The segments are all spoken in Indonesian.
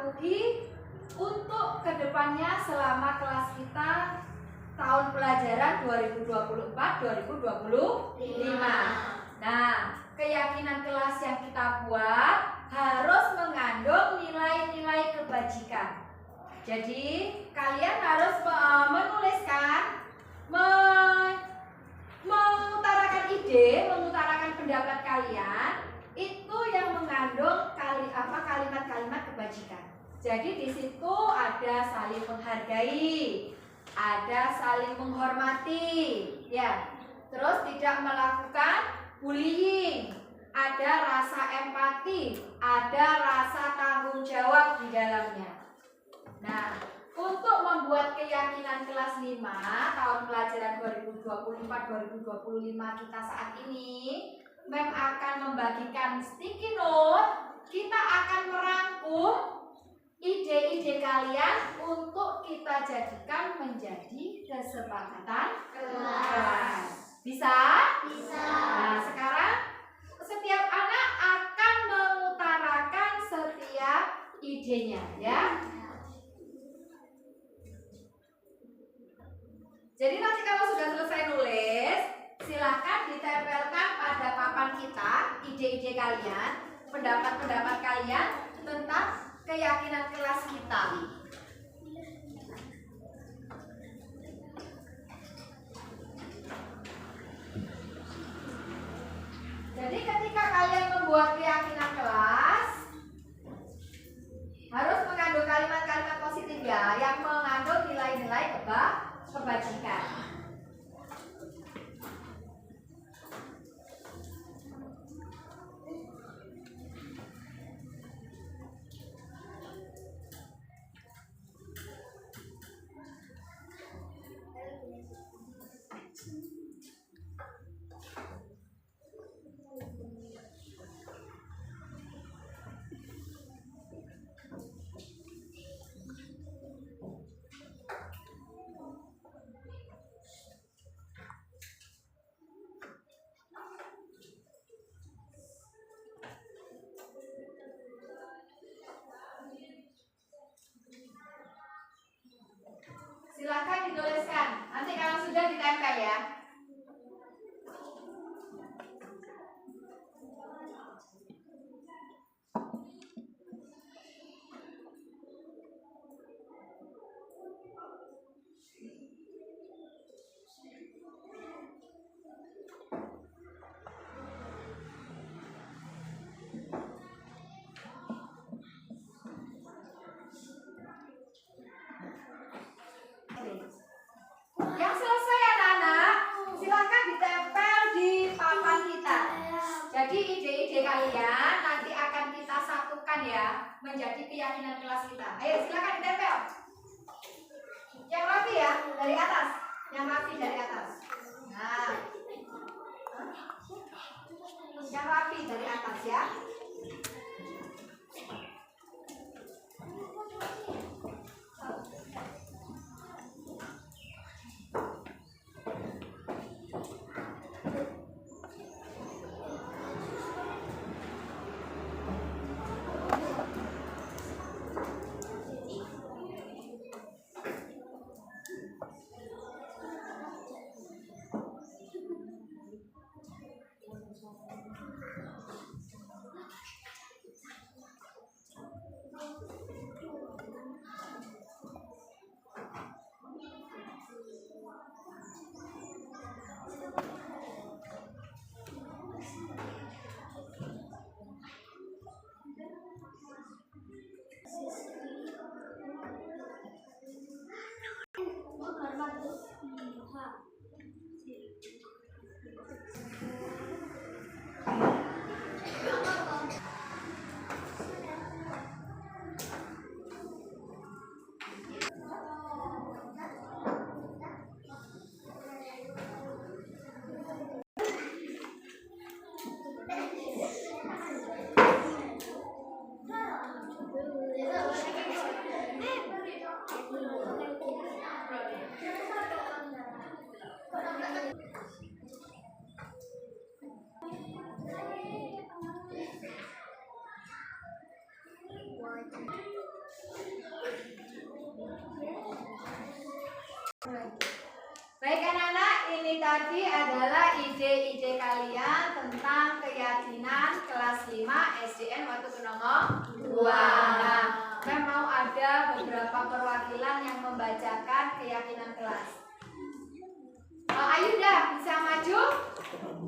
patuhi untuk kedepannya selama kelas kita tahun pelajaran 2024-2025. Nah, keyakinan kelas yang kita buat harus mengandung nilai-nilai kebajikan. Jadi kalian harus menuliskan, mengutarakan ide, mengutarakan pendapat kalian itu yang mengandung kalimat-kalimat kebajikan. Jadi di situ ada saling menghargai, ada saling menghormati, ya. Terus tidak melakukan bullying, ada rasa empati, ada rasa tanggung jawab di dalamnya. Nah, untuk membuat keyakinan kelas 5 tahun pelajaran 2024-2025 kita saat ini, Mem akan membagikan sticky note. Kita akan merangkum ide-ide kalian untuk kita jadikan menjadi kesepakatan kelas. Bisa? Bisa. Nah, sekarang setiap anak akan mengutarakan setiap idenya, ya. Jadi nanti kalau sudah selesai nulis, silahkan ditempelkan pada papan kita ide-ide kalian, pendapat-pendapat kalian tentang keyakinan kelas kita. Jadi ketika kalian membuat keyakinan kelas, harus mengandung kalimat-kalimat positif ya, yang mengandung nilai-nilai kebajikan. Silakan dituliskan. Nanti kalau sudah ditempel ya. Yang selesai anak-anak, silakan ditempel di papan kita. Jadi ide-ide kalian nanti akan kita satukan ya menjadi keyakinan kelas kita. Ayo silakan ditempel. Yang rapi ya, dari atas. Yang rapi dari atas. Nah, yang rapi dari atas ya. ini tadi adalah ide-ide kalian tentang keyakinan kelas 5 SDN Watukunomo 2. Nah, memang ada beberapa perwakilan yang membacakan keyakinan kelas. Ayunda bisa maju?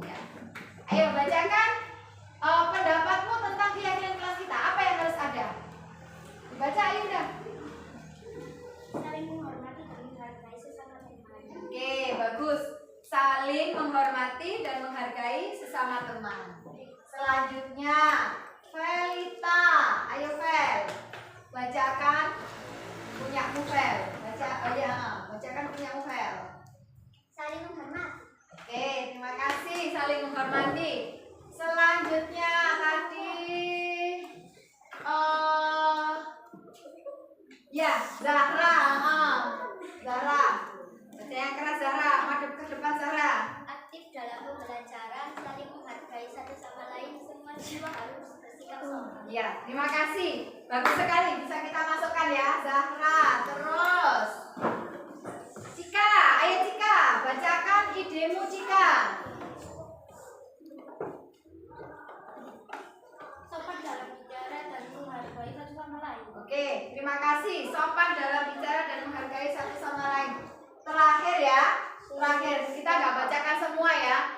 Ya. Ayo bacakan pendapatmu tentang keyakinan kelas kita. Apa yang harus ada? Dibaca Ayunda. Saling menghormati dan menghargai sesama teman. Oke, bagus. Saling menghormati dan menghargai sesama teman. Selanjutnya, Felita. Ayo Fel. Bacakan punyamu Fel. Bacakan punyamu Fel. Saling menghormati. Oke, terima kasih. Saling menghormati. Selanjutnya tadi ya, Zahra. Zahra. Baca yang keras Zahra, madep ke depan Zahra. Aktif dalam pembelajaran, saling menghargai satu sama lain, semua siswa harus bersikap sopan. Ya, terima kasih. Bagus sekali, bisa kita masukkan ya, Zahra. Terus Cika, ayo Cika, bacakan idemu Cika. Sopan dalam bicara dan menghargai satu sama lain. Oke, terima kasih. Sopan dalam bicara dan menghargai satu sama lain. Terakhir ya, terakhir kita nggak bacakan semua ya.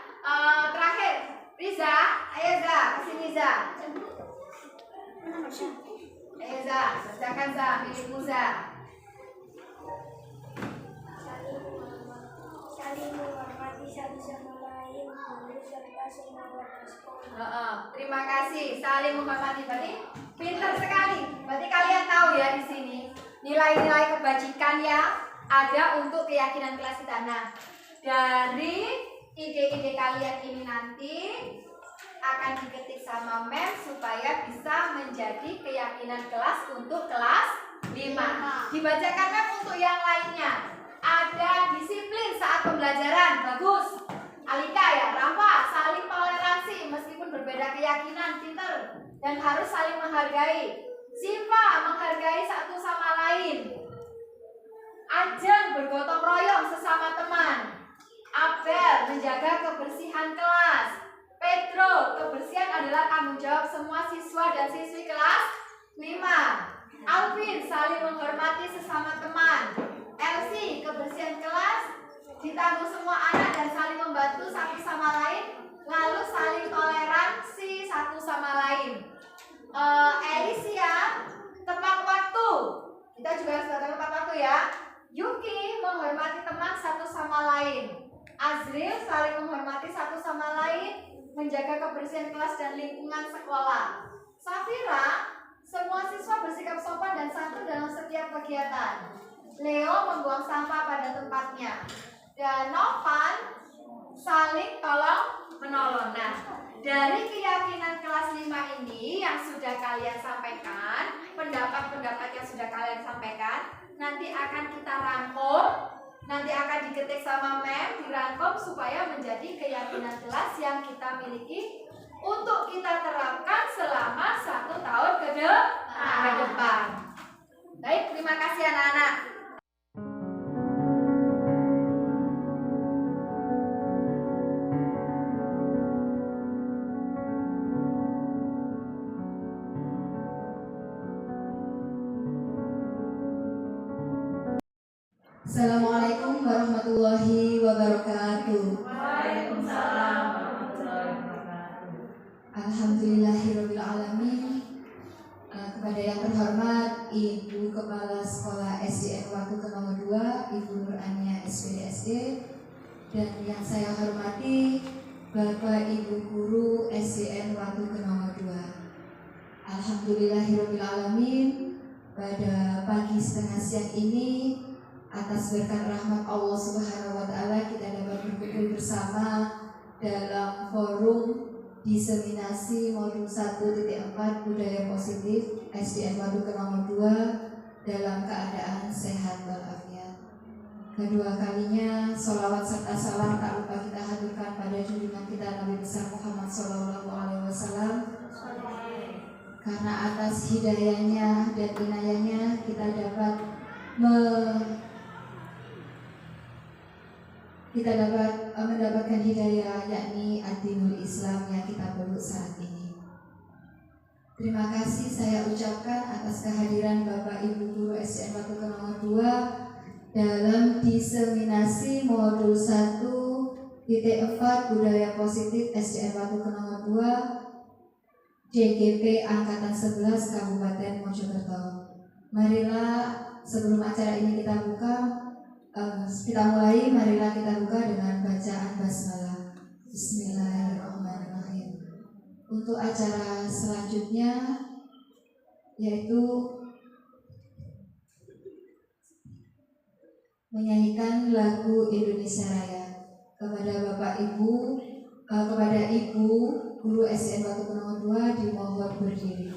Terakhir, Riza, ayo Za, kesini Za. Ayo Za, bacakan Za, milikmu Za. Saling menghormati satu sama lain, guru serta semua warga sekolah. Terima kasih. Saling menghormati, berarti pintar sekali. Berarti kalian tahu ya di sini nilai-nilai kebajikan yang ada untuk keyakinan kelas kita. Nah, dari ide-ide kalian ini nanti akan diketik sama Mem supaya bisa menjadi keyakinan kelas untuk kelas 5. Dibacakan Mem untuk yang lainnya. Ada disiplin saat pembelajaran, bagus. Alika ya, Rafa, saling toleransi meskipun berbeda keyakinan, pinter dan harus saling menghargai. Siva menghargai satu sama lain. Ajeng bergotong royong sesama teman. Abel menjaga kebersihan kelas. Pedro, kebersihan adalah tanggung jawab semua siswa dan siswi kelas 5. Alvin saling menghormati sesama teman. Elsie, kebersihan kelas ditanggung semua anak dan saling membantu satu sama lain, lalu saling toleransi satu sama lain. Alicia, tepat waktu. Kita juga harus tepat waktu ya. Yuki menghormati teman satu sama lain. Azril saling menghormati satu sama lain, menjaga kebersihan kelas dan lingkungan sekolah. Safira, semua siswa bersikap sopan dan santun dalam setiap kegiatan. Leo membuang sampah pada tempatnya. Dan Novan saling tolong menolong. Nah, dari keyakinan kelas 5 ini yang sudah kalian sampaikan, pendapat-pendapat yang sudah kalian sampaikan, nanti akan kita rangkum, nanti akan diketik sama Mem, dirangkum supaya menjadi keyakinan kelas yang kita miliki untuk kita terapkan selama 1 tahun ke depan. Baik, terima kasih anak-anak. Assalamualaikum warahmatullahi wabarakatuh. Waalaikumsalam warahmatullahi wabarakatuh. Alhamdulillahirabbil alamin. Kepada yang terhormat Ibu Kepala Sekolah SDN Watukunomo 2, Ibu Nur Ania SPDSD, dan yang saya hormati Bapak Ibu Guru SDN Watukunomo 2. Alhamdulillahirabbil alamin. Pada pagi setengah siang ini, atas berkat rahmat Allah Subhanahu wa Ta'ala, kita dapat berkumpul bersama dalam forum diseminasi modul 1.4 budaya positif SDN Watukunomo 2 dalam keadaan sehat walafiat. Kedua kalinya sholawat serta salam tak lupa kita haturkan pada junjungan kita Nabi besar Muhammad SAW, karena atas hidayahnya dan inayahnya kita dapat kita dapat mendapatkan hidayah, yakni ad-dinul Islam yang kita peluk saat ini. Terima kasih saya ucapkan atas kehadiran Bapak Ibu Guru SDN Watu Kenongo 2 dalam diseminasi modul 1.4 Budaya Positif SDN Watu Kenongo 2 JGP Angkatan 11 Kabupaten Mojokerto. Marilah sebelum acara ini kita mulai, marilah kita buka dengan bacaan basmalah. Bismillahirrahmanirrahim. Untuk acara selanjutnya yaitu menyanyikan lagu Indonesia Raya. Kepada Ibu Guru SDN Watu Kenongo 2 dimohon berdiri.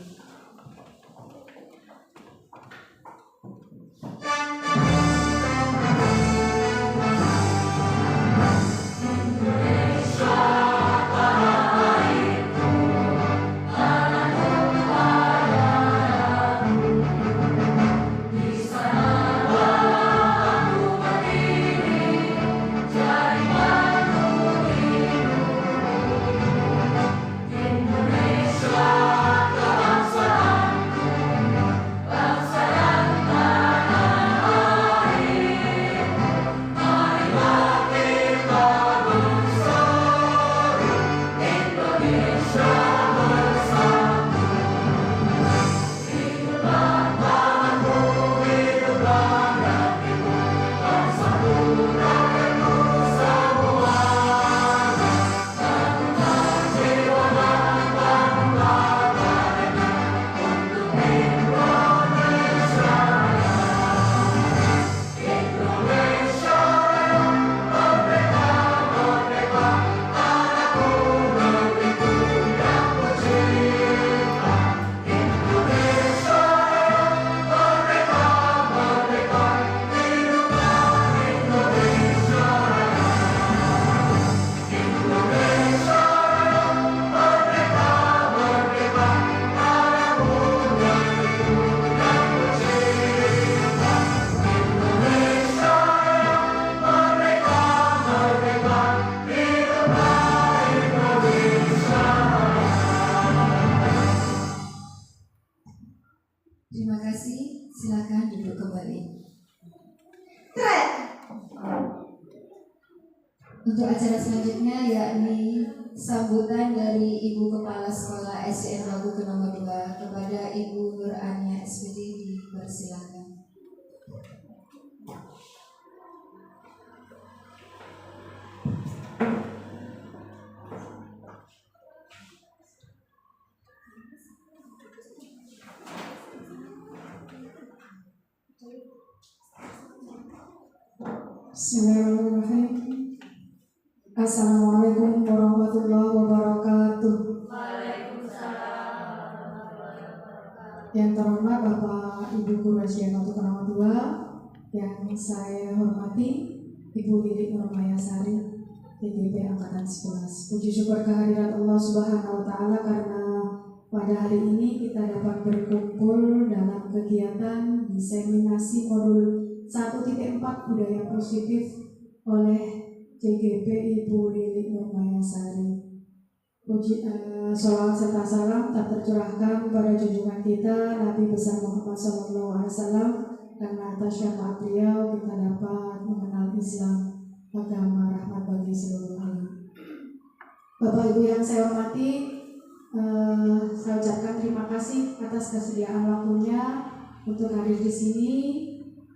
Terima kasih, silakan duduk kembali. Untuk acara selanjutnya yakni sambutan dari Ibu Kepala Sekolah SDN Watu Kenongo 2 kepada Ibu Nur Ania SPD, dipersilakan. Bismillahirrahmanirrahim. Assalamualaikum warahmatullahi wabarakatuh. Yang terhormat Bapak Ibu Guru SDN Watu Kenongo 2 yang saya hormati, Ibu Lilik Nurmayasari, TGP Angkatan 11. Puji syukur kehadirat Allah Subhanahu wa Ta'ala karena pada hari ini kita dapat berkumpul dalam kegiatan diseminasi modul 1.4 Budaya Positif oleh JGP Ibu Lilik Nurmayasari. Sholawat serta salam tak tercurahkan pada junjungan kita Nabi besar Muhammad SAW, karena atas syafaat beliau kita dapat mengenal Islam, agama rahmat bagi seluruh alam. Bapak Ibu yang saya hormati, saya ucapkan terima kasih atas kesediaan waktunya untuk hadir di sini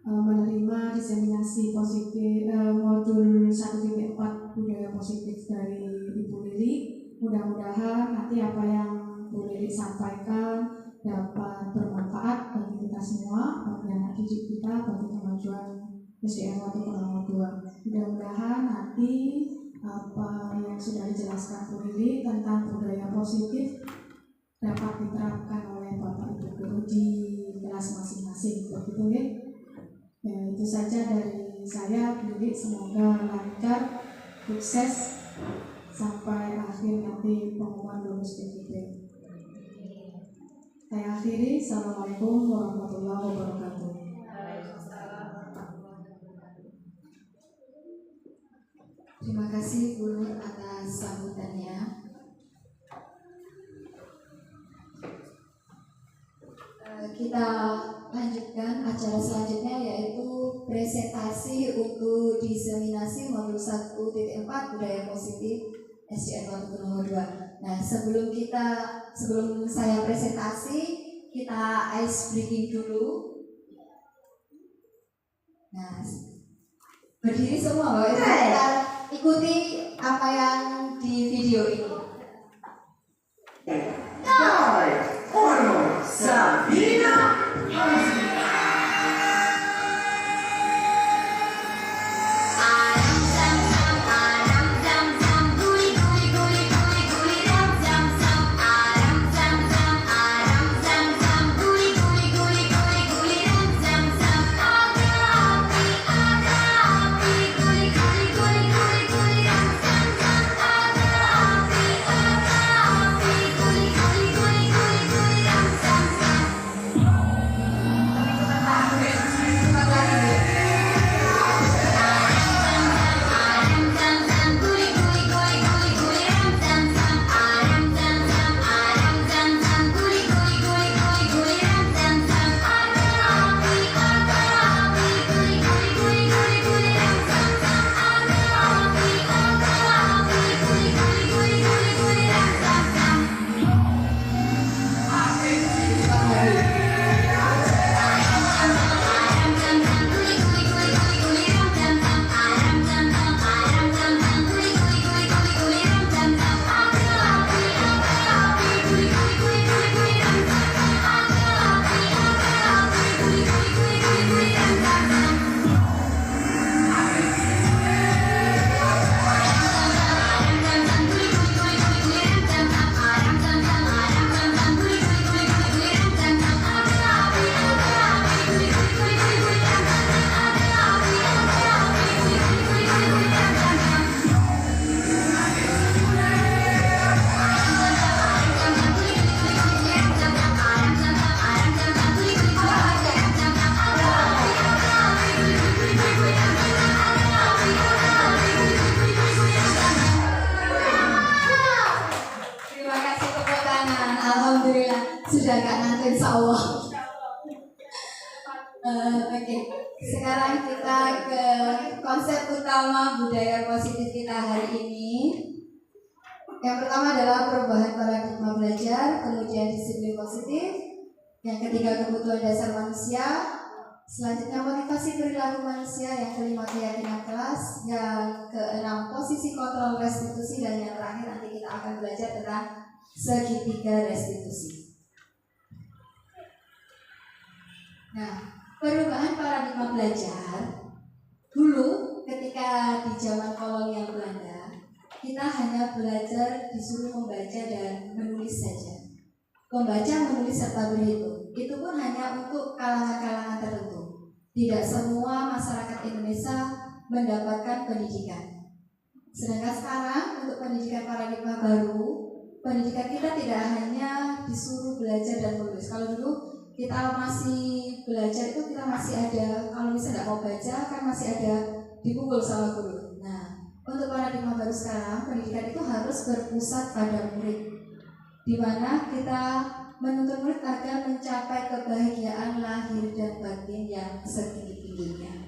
menerima diseminasi positif modul 1.4 Budaya Positif dari Ibu Lili. Mudah-mudahan nanti apa yang Bu Lili sampaikan dapat bermanfaat bagi kita semua, bagi anak didik kita, bagi kemajuan SDN Watu Kenongo 2. Mudah-mudahan nanti apa yang sudah dijelaskan Bu Lili tentang budaya positif dapat diterapkan oleh Bapak Ibu Guru di kelas masing-masing. Begitu ya? Ya, itu saja dari saya, Bu Lili. Semoga lancar, sukses sampai akhir nanti pengumuman lulus DKP. Saya akhiri. Assalamualaikum warahmatullahi wabarakatuh. Terima kasih Bu Nur atas sambutannya. Kita lanjutkan acara selanjutnya, yaitu presentasi untuk diseminasi modul 1.4 budaya positif SDN Waktu nomor 2. Nah, sebelum saya presentasi, kita ice breaking dulu. Nah, berdiri semua Bapak Ibu, kita ikuti apa yang di video ini. Sabina sudah gak ngantuk insya Allah. Oke, sekarang kita ke konsep utama budaya positif kita hari ini. Yang pertama adalah perubahan paradigma belajar, kemudian disiplin positif. Yang ketiga kebutuhan dasar manusia. Selanjutnya motivasi perilaku manusia. Yang kelima keyakinan kelas. Yang keenam posisi kontrol restitusi. Dan yang terakhir nanti kita akan belajar tentang segitiga restitusi. Nah, perubahan paradigma belajar dulu ketika di zaman kolonial Belanda, kita hanya belajar disuruh membaca dan menulis saja. Membaca, menulis, serta berhitung. Itu pun hanya untuk kalangan-kalangan tertentu. Tidak semua masyarakat Indonesia mendapatkan pendidikan. Sedangkan sekarang untuk pendidikan paradigma baru, pendidikan kita tidak hanya disuruh belajar dan menulis. Kalau dulu kita masih belajar itu kita masih ada, kalau misalnya tidak mau baca kan masih ada dipukul sama guru. Nah, untuk paradigma baru sekarang pendidikan itu harus berpusat pada murid, di mana kita menuntut murid agar mencapai kebahagiaan lahir dan batin yang setinggi-tingginya.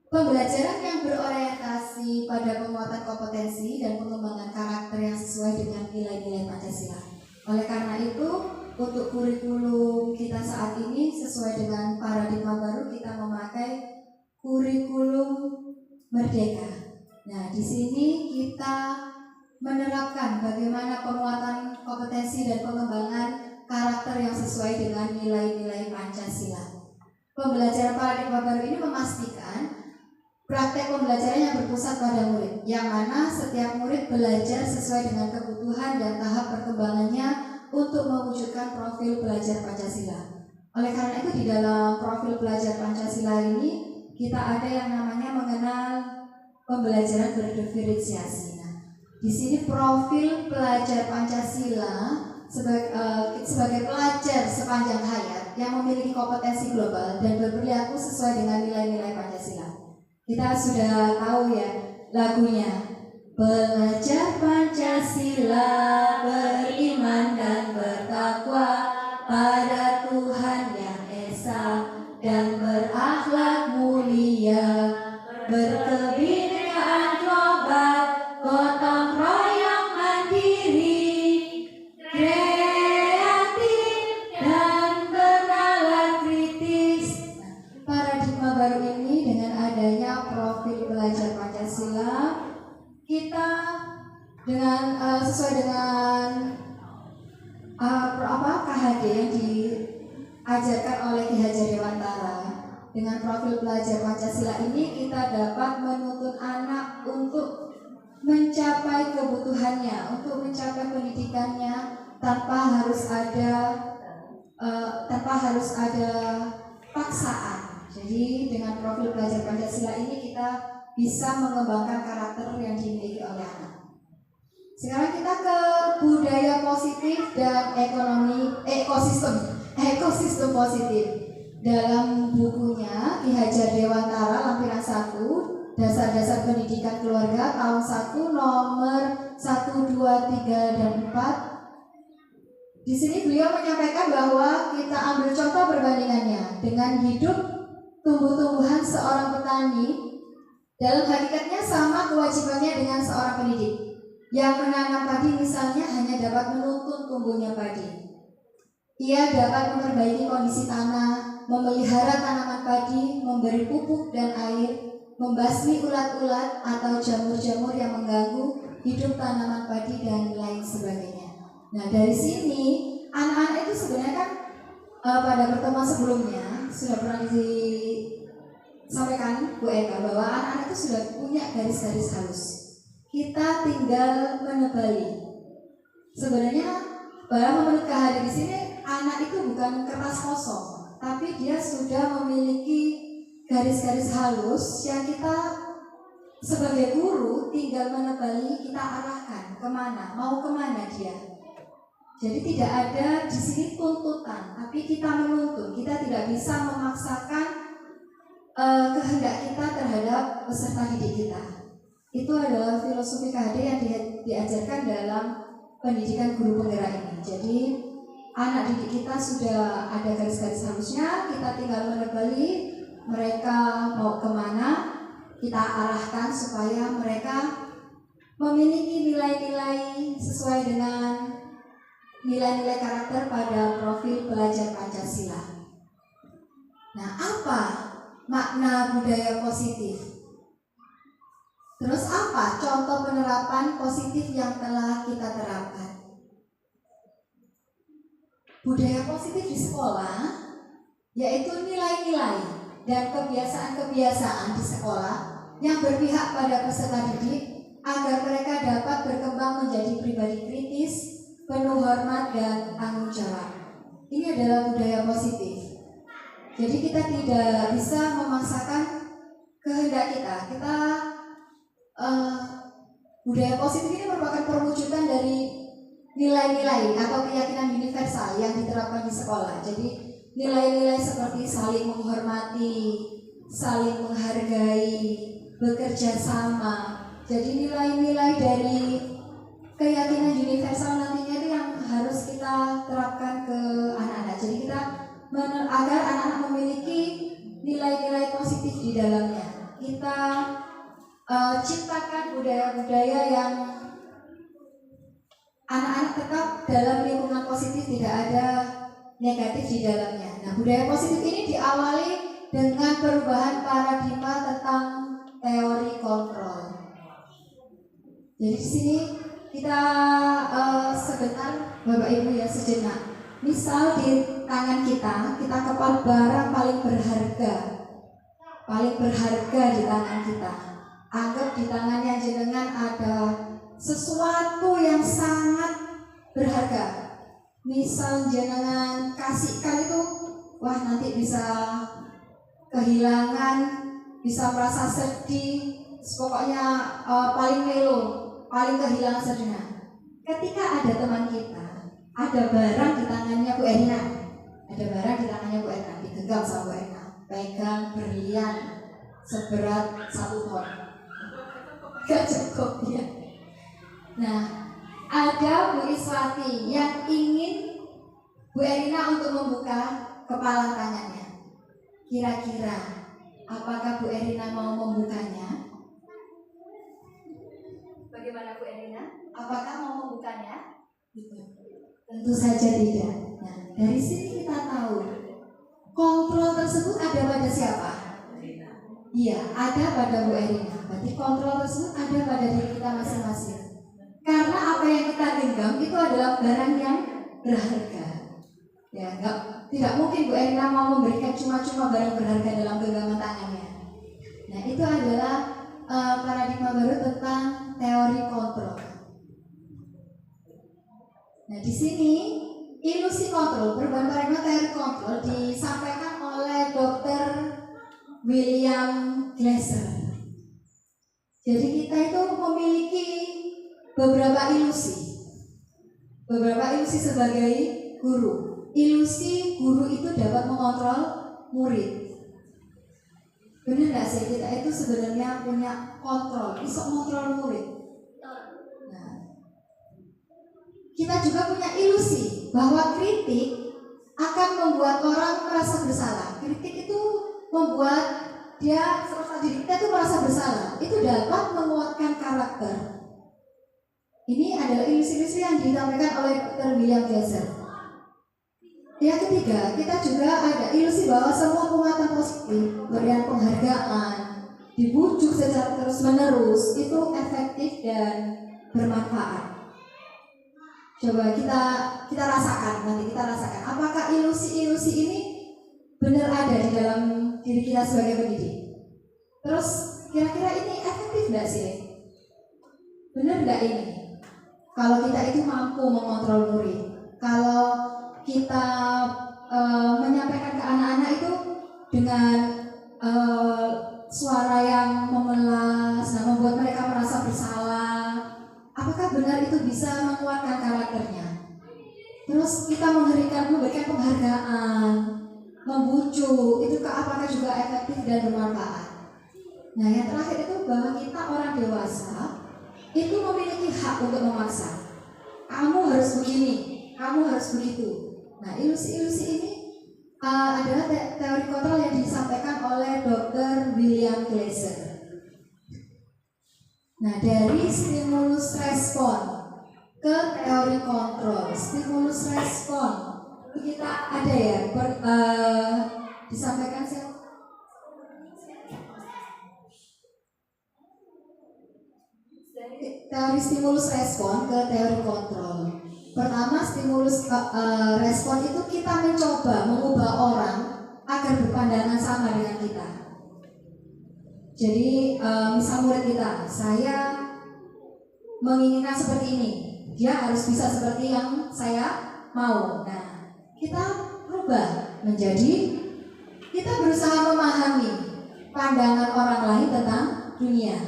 Pembelajaran yang berorientasi pada penguatan kompetensi dan pengembangan karakter yang sesuai dengan nilai-nilai Pancasila. Oleh karena itu, untuk kurikulum kita saat ini sesuai dengan paradigma baru, kita memakai kurikulum merdeka. Nah, di sini kita menerapkan bagaimana penguatan kompetensi dan pengembangan karakter yang sesuai dengan nilai-nilai Pancasila. Pembelajaran paradigma baru ini memastikan praktek pembelajaran yang berpusat pada murid, yang mana setiap murid belajar sesuai dengan kebutuhan dan tahap perkembangannya untuk mewujudkan profil pelajar Pancasila. Oleh karena itu di dalam profil pelajar Pancasila ini kita ada yang namanya mengenal pembelajaran berdiferensiasi. Nah, di sini profil pelajar Pancasila sebagai pelajar sepanjang hayat yang memiliki kompetensi global dan berperilaku sesuai dengan nilai-nilai Pancasila. Kita sudah tahu ya lagunya. Belajar Pancasila, beriman dan bertakwa pada Tuhan yang Esa, dan berakhlak mulia, berkebinekaan global, gotong royong mandiri, kreatif dan bernalar kritis. Paradigma baru ini dengan adanya profil belajar Pancasila, kita dengan sesuai dengan KHD yang diajarkan oleh Ki Hajar Dewantara, dengan profil belajar Pancasila ini kita dapat menuntun anak untuk mencapai kebutuhannya, untuk mencapai pendidikannya tanpa harus ada paksaan. Jadi dengan profil belajar Pancasila ini kita bisa mengembangkan karakter yang dimiliki oleh anak. Sekarang kita ke budaya positif dan ekosistem positif. Dalam bukunya Ki Hajar Dewantara lampiran 1 Dasar-dasar Pendidikan Keluarga tahun 1 nomor 1, 2, 3 dan 4. Di sini beliau menyampaikan bahwa kita ambil contoh perbandingannya dengan hidup tumbuh-tumbuhan seorang petani. Dalam hakikatnya sama kewajibannya dengan seorang pendidik. Yang menanam padi misalnya hanya dapat menuntun tumbuhnya padi. Ia dapat memperbaiki kondisi tanah, memelihara tanaman padi, memberi pupuk dan air, membasmi ulat-ulat atau jamur-jamur yang mengganggu hidup tanaman padi dan lain sebagainya. Nah dari sini anak-anak itu sebenarnya kan pada pertemuan sebelumnya sudah pernah disampaikan Bu Eka bahwa anak-anak itu sudah punya garis-garis halus. Kita tinggal menebali. Sebenarnya bahwa menurut KHD di sini anak itu bukan kertas kosong, tapi dia sudah memiliki garis-garis halus yang kita sebagai guru tinggal menebali, kita arahkan kemana, mau kemana dia. Jadi tidak ada di sini tuntutan, tapi kita menuntun. Kita tidak bisa memaksakan kehendak kita terhadap peserta didik kita. Itu adalah filosofi KHD yang diajarkan dalam pendidikan guru penggerak ini. Jadi anak didik kita sudah ada garis-garis halusnya, kita tinggal menebali mereka mau kemana, kita arahkan supaya mereka memiliki nilai-nilai sesuai dengan nilai-nilai karakter pada profil belajar Pancasila. Nah, apa makna budaya positif? Terus apa contoh penerapan positif yang telah kita terapkan? Budaya positif di sekolah yaitu nilai-nilai dan kebiasaan-kebiasaan di sekolah yang berpihak pada peserta didik agar mereka dapat berkembang menjadi pribadi kritis, penuh hormat dan tanggung jawab. Ini adalah budaya positif. Jadi kita tidak bisa memaksakan kehendak kita. Budaya positif ini merupakan perwujudan dari nilai-nilai atau keyakinan universal yang diterapkan di sekolah. Jadi nilai-nilai seperti saling menghormati, saling menghargai, bekerja sama. Jadi nilai-nilai dari keyakinan universal nantinya itu yang harus kita terapkan ke anak-anak. Jadi kita agar anak-anak memiliki nilai-nilai positif di dalamnya. Kita ciptakan budaya-budaya yang anak-anak tetap dalam lingkungan positif, tidak ada negatif di dalamnya. Nah, budaya positif ini diawali dengan perubahan paradigma tentang teori kontrol. Jadi di sini kita sebentar Bapak Ibu ya sejenak. Misal di tangan kita kepal barang paling berharga di tangan kita. Anggap di tangannya jenengan ada sesuatu yang sangat berharga. Misal jenengan kasihkan itu, wah nanti bisa kehilangan, bisa merasa sedih, pokoknya paling melo, paling kehilangan sedihnya. Ketika ada teman kita, ada barang di tangannya Bu Erna, digenggam sama Bu Erna, pegang berlian, seberat 1 ton. Gak cukup ya. Nah, ada Bu Iswati yang ingin Bu Erina untuk membuka kepala tangannya. Kira-kira apakah Bu Erina mau membukanya? Bagaimana Bu Erina? Apakah mau membukanya? Tentu saja tidak. Nah, dari sini kita tahu kontrol tersebut ada pada siapa? Iya, ada pada Bu Erina. Berarti kontrol tersebut ada pada diri kita masing-masing. Karena apa yang kita genggam itu adalah barang yang berharga. Ya, tidak mungkin Bu Erina mau memberikan cuma-cuma barang berharga dalam genggaman tangannya. Nah, itu adalah paradigma baru tentang teori kontrol. Nah, di sini ilusi kontrol, perubahan paradigma teori kontrol disampaikan oleh Dr. William Glasser. Jadi kita itu memiliki beberapa ilusi sebagai guru. Ilusi guru itu dapat mengontrol murid. Benar nggak sih, kita itu sebenarnya punya kontrol, bisa mengontrol murid. Nah, kita juga punya ilusi bahwa kritik akan membuat orang merasa bersalah. Kritik itu membuat dia serta diri kita itu merasa bersalah. Itu dapat menguatkan karakter. Ini adalah ilusi-ilusi yang disampaikan oleh Dr. William Glasser. Yang ketiga, kita juga ada ilusi bahwa semua penguatan positif, pemberian penghargaan, dibujuk secara terus-menerus itu efektif dan bermanfaat. Coba kita rasakan, nanti kita rasakan apakah ilusi-ilusi ini benar ada di dalam diri kita sebagai pendidik. Terus kira-kira ini efektif nggak sih? Benar nggak ini? Kalau kita itu mampu mengontrol murid, kalau kita menyampaikan ke anak-anak itu dengan suara yang memelas, membuat mereka merasa bersalah. Apakah benar itu bisa menguatkan karakternya? Terus kita memberikan penghargaan, membujuk, itu apakah juga efektif dan bermanfaat? Nah, yang terakhir itu bahwa kita orang dewasa itu memiliki hak untuk memaksa. Kamu harus begini, kamu harus begitu. Nah, ilusi-ilusi ini adalah teori kontrol yang disampaikan oleh Dr. William Glasser. Nah, dari stimulus respon ke teori kontrol, stimulus respon itu kita ada ya, disampaikan teori stimulus respon ke teori kontrol. Pertama, stimulus respon itu kita mencoba mengubah orang agar berpandangan sama dengan kita. Jadi misal murid kita, saya menginginkan seperti ini, dia harus bisa seperti yang saya mau. Nah, kita rubah menjadi kita berusaha memahami pandangan orang lain tentang dunia.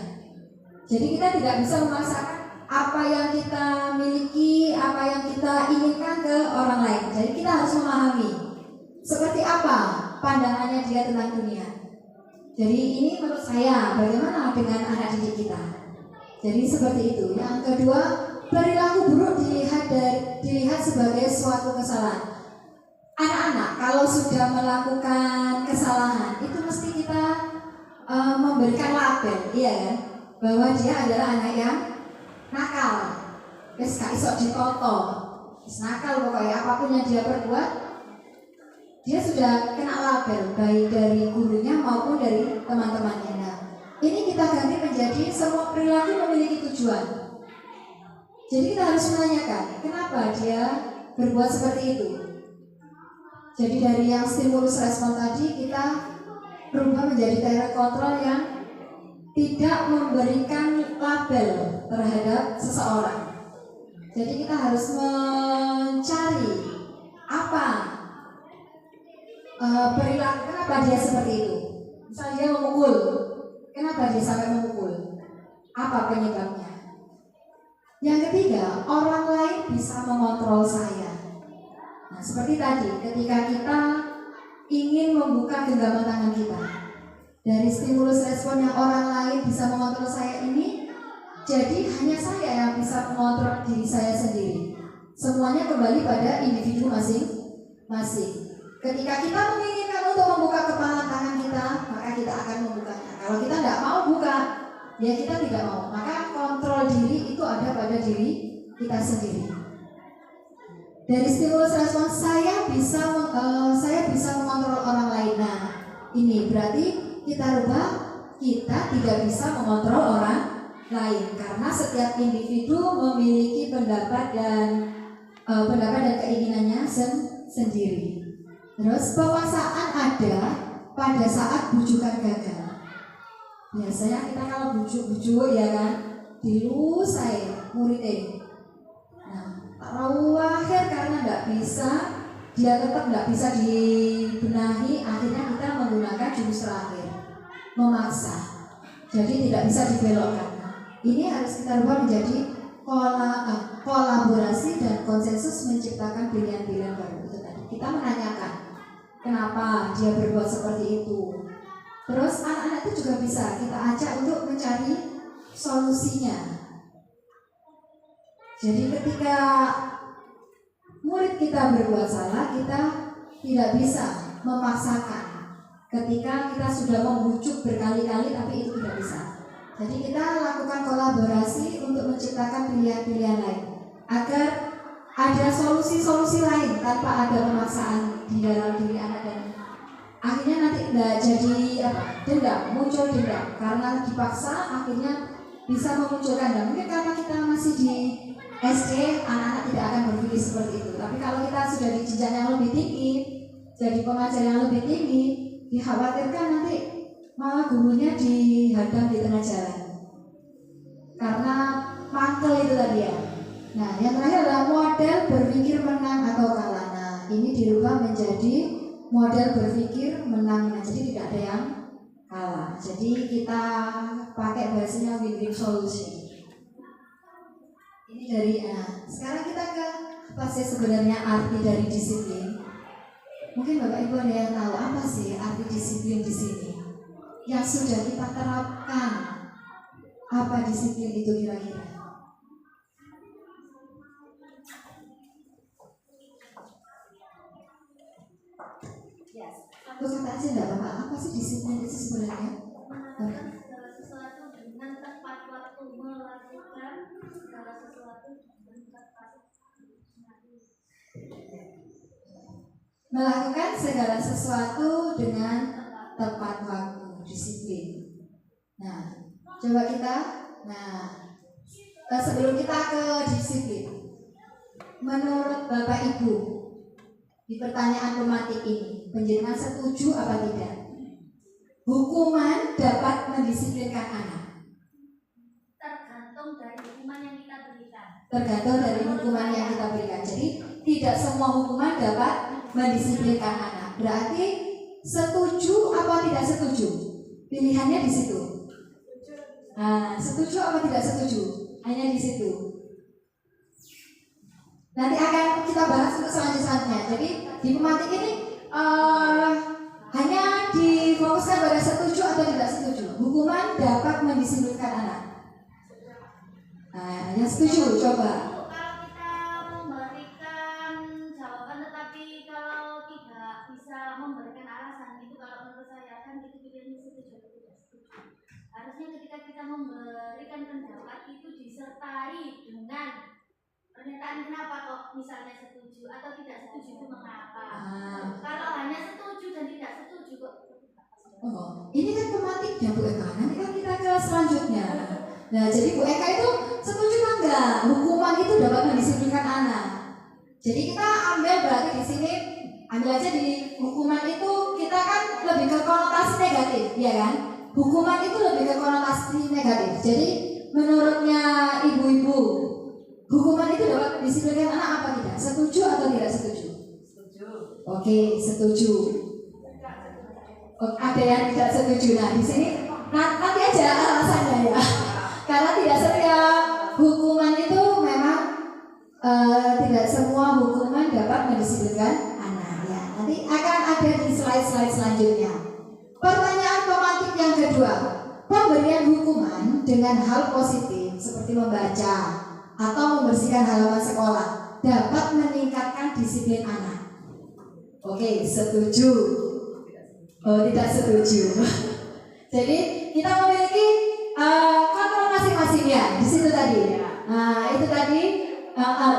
Jadi kita tidak bisa memaksakan apa yang kita miliki, apa yang kita inginkan ke orang lain. Jadi kita harus memahami seperti apa pandangannya dia tentang dunia. Jadi ini menurut saya bagaimana dengan anak didik kita. Jadi seperti itu. Yang kedua, perilaku buruk dilihat sebagai suatu kesalahan. Anak-anak kalau sudah melakukan kesalahan itu mesti kita memberikan label, iya kan? Bahwa dia adalah anak yang nakal, wes gak iso ditoto, wes nakal pokoknya apapun yang dia perbuat, dia sudah kena label baik dari gurunya maupun dari teman-temannya. Nah, ini kita ganti menjadi semua perilaku memiliki tujuan. Jadi kita harus menanyakan kenapa dia berbuat seperti itu. Jadi dari yang stimulus respon tadi kita berubah menjadi teori kontrol yang tidak memberikan label terhadap seseorang. Jadi kita harus mencari apa perilaku, kenapa dia seperti itu. Misalnya dia memukul, kenapa dia sampai memukul, apa penyebabnya. Yang ketiga, orang lain bisa mengontrol saya. Nah, seperti tadi ketika kita ingin membuka genggaman tangan kita Dari stimulus respon yang orang lain bisa mengontrol saya ini, jadi hanya saya yang bisa mengontrol diri saya sendiri. Semuanya kembali pada individu masing-masing. Ketika kita menginginkan untuk membuka kepala tangan kita, maka kita akan membukanya. Kalau kita tidak mau buka, ya kita tidak mau. Maka kontrol diri itu ada pada diri kita sendiri. Dari stimulus respon saya bisa mengontrol orang lain. Nah, ini berarti kita rubah, kita tidak bisa mengontrol orang lain karena setiap individu memiliki pendapat dan keinginannya sendiri. Terus penguasaan ada pada saat bujukan gagal. Biasanya kita kalau bujuk-bujuk ya kan, dilus saya muridnya. Nah, terakhir karena tidak bisa, dia tetap tidak bisa dibenahi, akhirnya kita menggunakan jurus terakhir, memaksa. Jadi tidak bisa dibelokkan. Ini harus kita rubah menjadi kolaborasi dan konsensus menciptakan pilihan-pilihan baru. Itu tadi kita menanyakan kenapa dia berbuat seperti itu. Terus anak-anak itu juga bisa kita ajak untuk mencari solusinya. Jadi ketika murid kita berbuat salah, kita tidak bisa memaksakan. Ketika kita sudah membujuk berkali-kali tapi itu tidak bisa. Jadi kita lakukan kolaborasi untuk menciptakan pilihan-pilihan lain agar ada solusi-solusi lain tanpa ada pemaksaan di dalam diri anak dan akhirnya nanti tidak jadi dendam, muncul dendam karena dipaksa akhirnya bisa memunculkan dendam. Mungkin karena kita masih di SD, anak-anak tidak akan berpikir seperti itu. Tapi kalau kita sudah di jenjang yang lebih tinggi, jadi pengajar yang lebih tinggi, dikhawatirkan nanti malah gurunya dihadang di tengah jalan karena mangkel itu tadi ya. Nah, yang terakhir adalah model berpikir menang atau kalah. Nah, ini dirubah menjadi model berpikir menang. Nah, jadi tidak ada yang kalah. Jadi kita pakai bahasanya win-win solution. Ini dari sekarang kita ke apa sih sebenarnya arti dari disiplin? Mungkin Bapak Ibu ada yang tahu apa sih arti disiplin di sini? Yang sudah kita terapkan, apa disiplin itu kira-kira? Yes. Aku kata aja enggak apa-apa. Apa sih disiplin itu sebenarnya? Melakukan segala sesuatu dengan tepat waktu, melakukan segala sesuatu dengan tepat waktu. Melakukan segala sesuatu dengan tepat waktu, disiplin. Nah, coba kita, sebelum kita ke disiplin, menurut Bapak Ibu di pertanyaan pematik ini, penjenengan setuju apa tidak? Hukuman dapat mendisiplinkan anak. Tergantung dari hukuman yang kita berikan. Tergantung dari hukuman yang kita berikan. Jadi tidak semua hukuman dapat mendisiplinkan anak. Berarti setuju apa tidak setuju? Pilihannya di situ. Nah, setuju apa tidak setuju? Hanya di situ. Nanti akan kita bahas untuk selanjutnya. Jadi di pematik ini hanya difokuskan pada setuju atau tidak setuju. Hukuman dapat mendisiplinkan anak. Nah, yang setuju coba. Kalau kita memberikan jawaban tetapi kalau tidak bisa memberikan alasan, itu kalau menurut saya kan itu pilihannya setuju atau tidak setuju. Harusnya ketika kita memberikan pendapat itu disertai dengan pernyataan kenapa kok misalnya setuju atau tidak setuju itu mengapa. Kalau hanya setuju dan tidak setuju kok. Oh, ini kan tematiknya Bu Eka. Nanti kan kita ke selanjutnya. Nah, jadi Bu Eka itu setuju kan enggak? Hukuman itu dapat mendisiplinkan anak. Jadi kita ambil berarti di sini ambil aja di hukuman itu kita kan lebih ke konotasi negatif, ya kan? Hukuman itu lebih ke konotasi negatif. Jadi menurutnya ibu-ibu, hukuman itu dapat mendisiplinkan anak apa tidak? Setuju atau tidak setuju? Setuju. Oke, setuju. Ada yang tidak setuju. Nah, di sini nanti aja alasannya ya. Karena tidak setiap hukuman itu memang tidak semua hukuman dapat mendisiplinkan anak ya. Nanti akan ada di slide-slide selanjutnya. Pertanyaan pematik yang dengan hal positif seperti membaca atau membersihkan halaman sekolah dapat meningkatkan disiplin anak. Oke, setuju? Oh, tidak setuju. Jadi kita memiliki kontrol masing-masing ya di situ tadi. Nah, itu tadi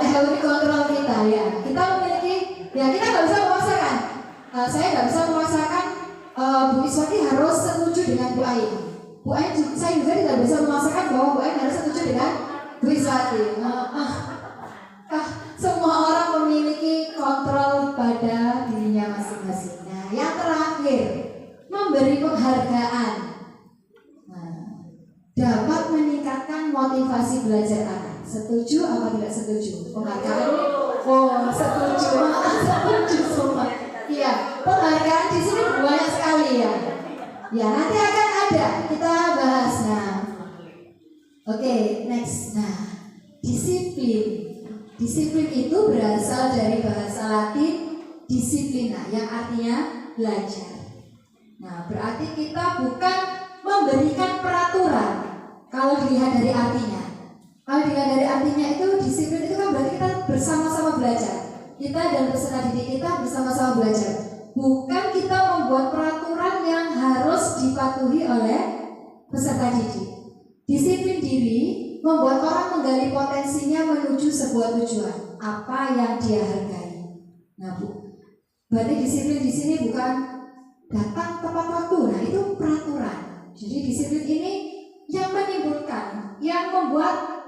teori kontrol kita ya. Kita memiliki ya, kita nggak bisa memaksakan. Saya nggak bisa memaksakan Bu Iswati harus setuju dengan Bu Ain. Bu Ain, saya juga tidak bisa memaksakan bahwa Bu Ain harus setuju dengan Bu Iswati. Semua orang memiliki kontrol pada dirinya masing-masing. Nah, yang terakhir, memberi penghargaan. Dapat meningkatkan motivasi belajar anak. Setuju apa tidak setuju? Penghargaan? Oh, setuju. Setuju semua. Iya, penghargaan di sini banyak sekali ya. Ya, nanti akan ada kita bahas. Nah, oke, next. Nah, disiplin. Disiplin itu berasal dari bahasa Latin disiplina, yang artinya belajar. Nah, berarti kita bukan memberikan peraturan. Kalau dilihat dari artinya, itu disiplin itu kan berarti kita bersama-sama belajar. Kita dan peserta didik kita bersama-sama belajar. Bukan kita membuat peraturan yang harus dipatuhi oleh peserta didik. Disiplin diri membuat orang menggali potensinya menuju sebuah tujuan, apa yang dia hargai. Nah, berarti disiplin di sini bukan datang tepat waktu. Nah, itu peraturan. Jadi disiplin ini yang menimbulkan, yang membuat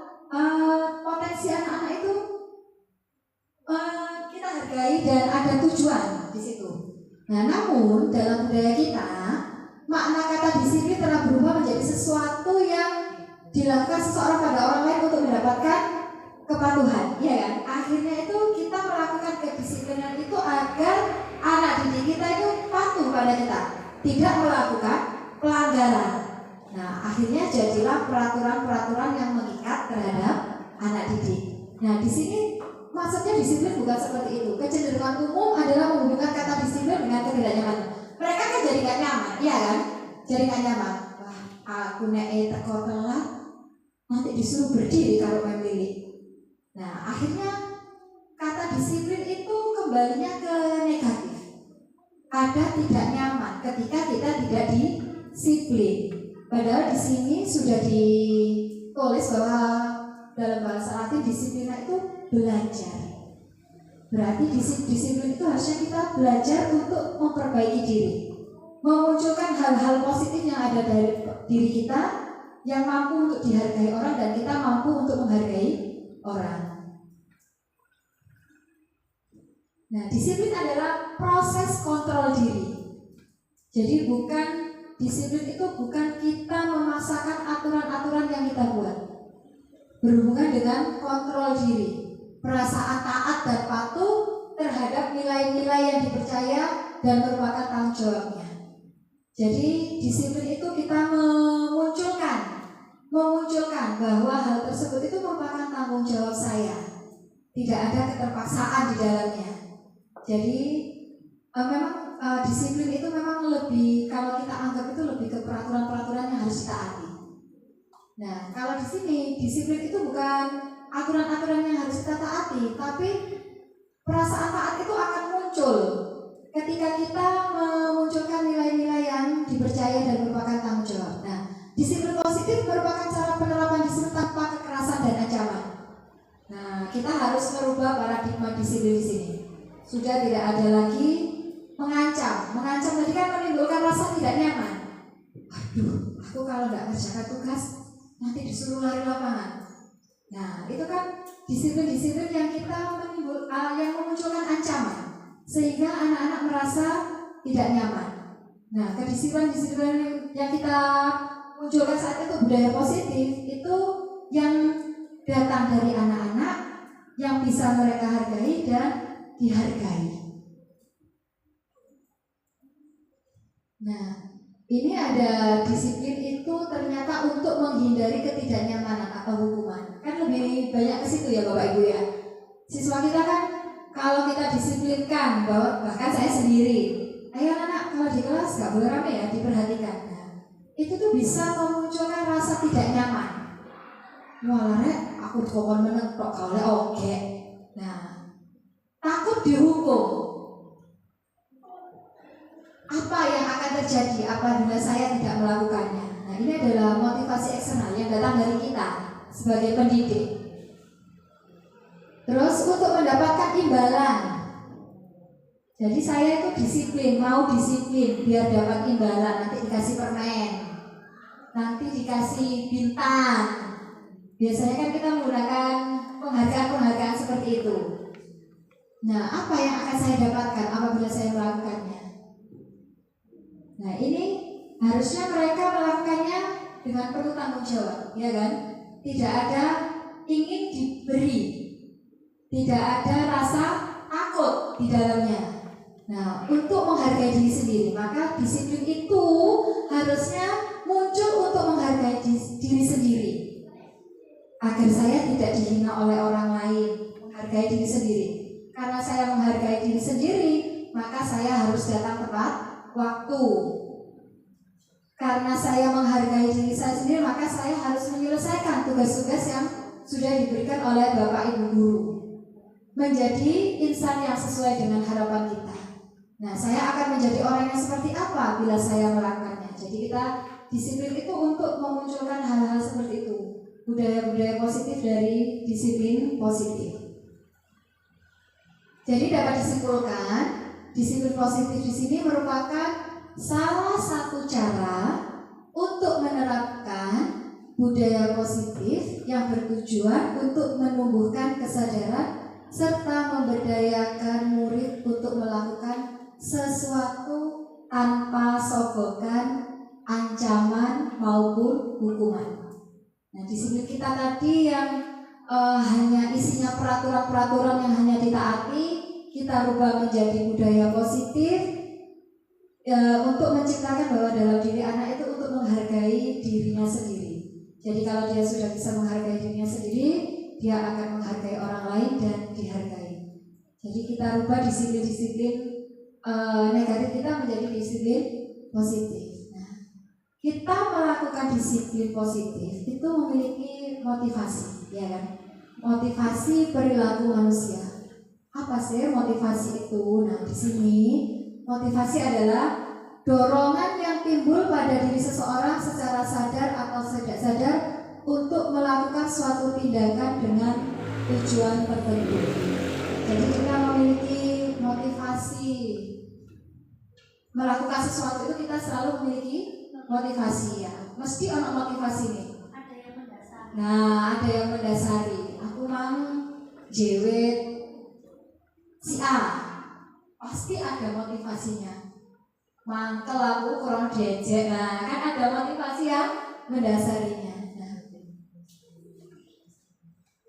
potensi anak-anak itu kita hargai dan ada tujuan di situ. Nah, namun dalam budaya kita, makna kata disiplin telah berubah menjadi sesuatu yang dilakukan seseorang pada orang lain untuk mendapatkan kepatuhan, ya kan? Akhirnya itu kita melakukan kedisiplinan itu agar anak didik kita itu patuh pada kita, tidak melakukan pelanggaran. Nah, akhirnya jadilah peraturan-peraturan yang mengikat terhadap anak didik. Nah, di sini maksudnya disiplin bukan seperti itu. Kecenderungan umum adalah menghubungkan kata disiplin dengan ketidaknyamanan. Mereka kan jadi gak nyaman, iya kan? Jadi gak nyaman. Wah, aku teko telat, nanti disuruh berdiri kalau memilih. Nah, akhirnya kata disiplin itu kembalinya ke negatif. Ada tidak nyaman ketika kita tidak disiplin. Padahal di sini sudah ditulis bahwa dalam bahasa Latin disiplina itu belajar. Berarti disiplin itu harusnya kita belajar untuk memperbaiki diri, memunculkan hal-hal positif yang ada dari diri kita, yang mampu untuk dihargai orang dan kita mampu untuk menghargai orang. Nah, disiplin adalah proses kontrol diri. Jadi disiplin itu bukan kita memaksakan aturan-aturan yang kita buat. Berhubungan dengan kontrol diri, perasaan taat dan patuh terhadap nilai-nilai yang dipercaya dan merupakan tanggung jawabnya. Jadi disiplin itu kita memunculkan bahwa hal tersebut itu merupakan tanggung jawab saya. Tidak ada keterpaksaan di dalamnya. Jadi memang disiplin itu memang lebih, kalau kita anggap itu lebih ke peraturan-peraturan yang harus ditaati. Nah, kalau di sini disiplin itu bukan aturan-aturan yang harus kita taati, tapi perasaan taat itu akan muncul ketika kita memunculkan nilai-nilai yang dipercaya dan merupakan tanggung jawab. Nah, disiplin positif merupakan cara penerapan disiplin tanpa kekerasan dan ancaman. Nah, kita harus merubah paradigma disiplin di sini. Sudah tidak ada lagi mengancam tadi kan menimbulkan rasa tidak nyaman. Aduh, aku kalau tidak kerjakan tugas nanti disuruh lari lapangan. Nah, itu kan disiplin-disiplin yang yang memunculkan ancaman sehingga anak-anak merasa tidak nyaman. Nah, kedisiplin-disiplin yang kita munculkan saat itu budaya positif itu yang datang dari anak-anak yang bisa mereka hargai dan dihargai. Nah, ini ada disiplin itu ternyata untuk menghindari ketidaknyamanan atau hukuman. Kan lebih banyak ke situ ya Bapak Ibu ya. Siswa kita kan kalau kita disiplinkan, bahkan saya sendiri, ayo anak kalau di kelas gak boleh rame ya, diperhatikan. Nah, itu itu tuh bisa memunculkan rasa tidak nyaman. Wah, rek, aku dikokon meneng tok kale oke. Nah, takut dihukum. Apa yang akan terjadi apabila saya tidak melakukannya? Nah, ini adalah motivasi eksternal yang datang dari kita sebagai pendidik. Terus untuk mendapatkan imbalan. Jadi saya itu disiplin, mau disiplin biar dapat imbalan, nanti dikasih permen, nanti dikasih bintang. Biasanya kan kita menggunakan penghargaan-penghargaan seperti itu. Nah, apa yang akan saya dapatkan apabila saya melakukannya? Nah, ini harusnya mereka melakukannya dengan penuh tanggung jawab, ya kan? Tidak ada ingin diberi, tidak ada rasa takut di dalamnya. Nah, untuk menghargai diri sendiri, maka disiplin itu harusnya muncul untuk menghargai diri sendiri. Agar saya tidak dihina oleh orang lain, menghargai diri sendiri. Karena saya menghargai diri sendiri, maka saya harus datang tepat waktu. Karena saya menghargai diri saya sendiri, maka saya harus menyelesaikan tugas-tugas yang sudah diberikan oleh Bapak Ibu Guru. Menjadi insan yang sesuai dengan harapan kita. Nah, saya akan menjadi orang yang seperti apa bila saya melakukannya. Jadi kita disiplin itu untuk memunculkan hal-hal seperti itu. Budaya-budaya positif dari disiplin positif. Jadi dapat disimpulkan, disiplin positif di sini merupakan salah satu cara untuk menerapkan budaya positif yang bertujuan untuk menumbuhkan kesadaran serta memberdayakan murid untuk melakukan sesuatu tanpa sogokan, ancaman maupun hukuman. Nah, disiplin kita tadi yang hanya isinya peraturan-peraturan yang hanya ditaati, kita rubah menjadi budaya positif untuk menciptakan bahwa dalam diri anak itu untuk menghargai dirinya sendiri. Jadi kalau dia sudah bisa menghargai dirinya sendiri, dia akan menghargai orang lain dan dihargai. Jadi kita rubah disiplin-disiplin negatif kita menjadi disiplin positif. Nah, kita melakukan disiplin positif itu memiliki motivasi, ya kan? Motivasi perilaku manusia. Apa sih motivasi itu? Nah, di sini motivasi adalah dorongan yang timbul pada diri seseorang secara sadar atau tidak sadar untuk melakukan suatu tindakan dengan tujuan tertentu. Jadi kita memiliki motivasi melakukan sesuatu itu, kita selalu memiliki motivasi, ya. Mesti ada motivasi nih. Ada yang mendasar. Nah, ada yang mendasari. Aku mau jewet si A, pasti ada motivasinya. Mangkel aku kurang jejek. Nah, kan ada motivasi yang mendasarinya. Nah,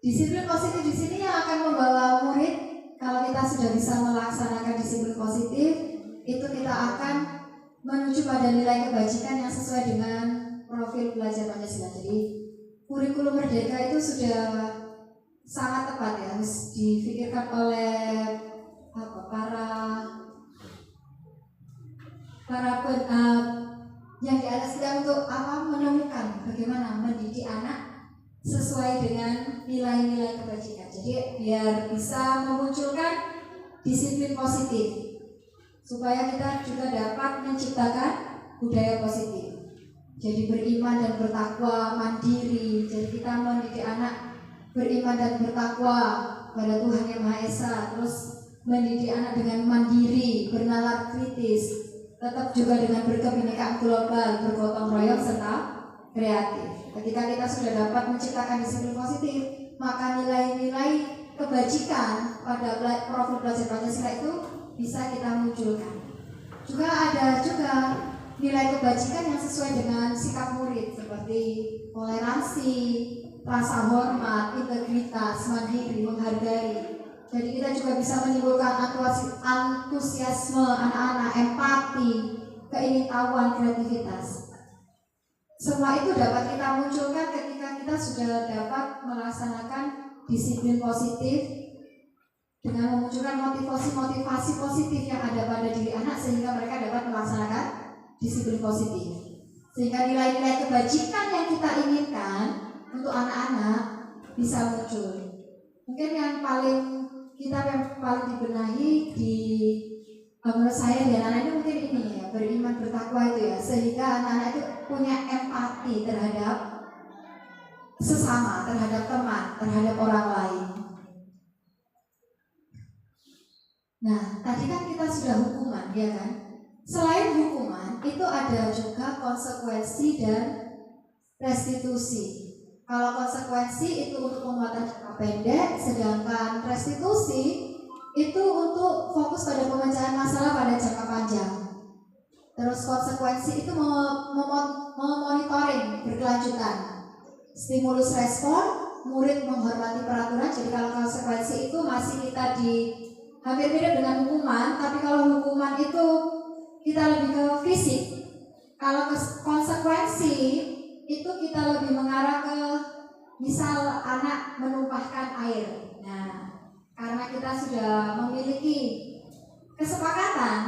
disiplin positif di sini yang akan membawa murid, kalau kita sudah bisa melaksanakan disiplin positif, itu kita akan menuju pada nilai kebajikan yang sesuai dengan profil belajar Pancasila. Jadi kurikulum Merdeka itu sudah sangat tepat, ya, harus dipikirkan oleh para yang di atas kita untuk menemukan bagaimana mendidik anak sesuai dengan nilai-nilai kebajikan. Jadi biar bisa memunculkan disiplin positif, supaya kita juga dapat menciptakan budaya positif. Jadi beriman dan bertakwa, mandiri. Jadi kita mendidik anak beriman dan bertakwa pada Tuhan Yang Maha Esa. Terus mendidik anak dengan mandiri, bernalar kritis, tetap juga dengan berkebinekaan global, bergotong royong serta kreatif. Ketika kita sudah dapat menciptakan disiplin positif, maka nilai-nilai kebajikan pada profil belajar Pancasila itu bisa kita munculkan. Juga ada nilai kebajikan yang sesuai dengan sikap murid, seperti toleransi, rasa hormat, integritas, mandiri, menghargai. Jadi kita juga bisa menimbulkan antusiasme anak-anak, empati, keingintahuan, kreativitas. Semua itu dapat kita munculkan ketika kita sudah dapat melaksanakan disiplin positif dengan memunculkan motivasi positif yang ada pada diri anak, sehingga mereka dapat melaksanakan disiplin positif. sehingga nilai-nilai kebajikan yang kita inginkan untuk anak-anak bisa muncul. Mungkin yang paling dibenahi menurut saya di anak-anak itu mungkin ini ya, beriman bertakwa itu ya, sehingga anak-anak itu punya empati terhadap sesama, terhadap teman, terhadap orang lain. Nah, tadi kan kita sudah hukuman, ya kan? Selain hukuman, itu ada juga konsekuensi dan restitusi. Kalau konsekuensi itu untuk pembuatan jangka pendek, sedangkan restitusi itu untuk fokus pada pemecahan masalah pada jangka panjang. Terus konsekuensi itu memonitoring berkelanjutan. Stimulus respon, murid menghormati peraturan. Jadi kalau konsekuensi itu masih kita hampir mirip dengan hukuman, tapi kalau hukuman itu kita lebih ke fisik. Kalau konsekuensi itu kita lebih mengarah ke misal anak menumpahkan air. Nah, karena kita sudah memiliki kesepakatan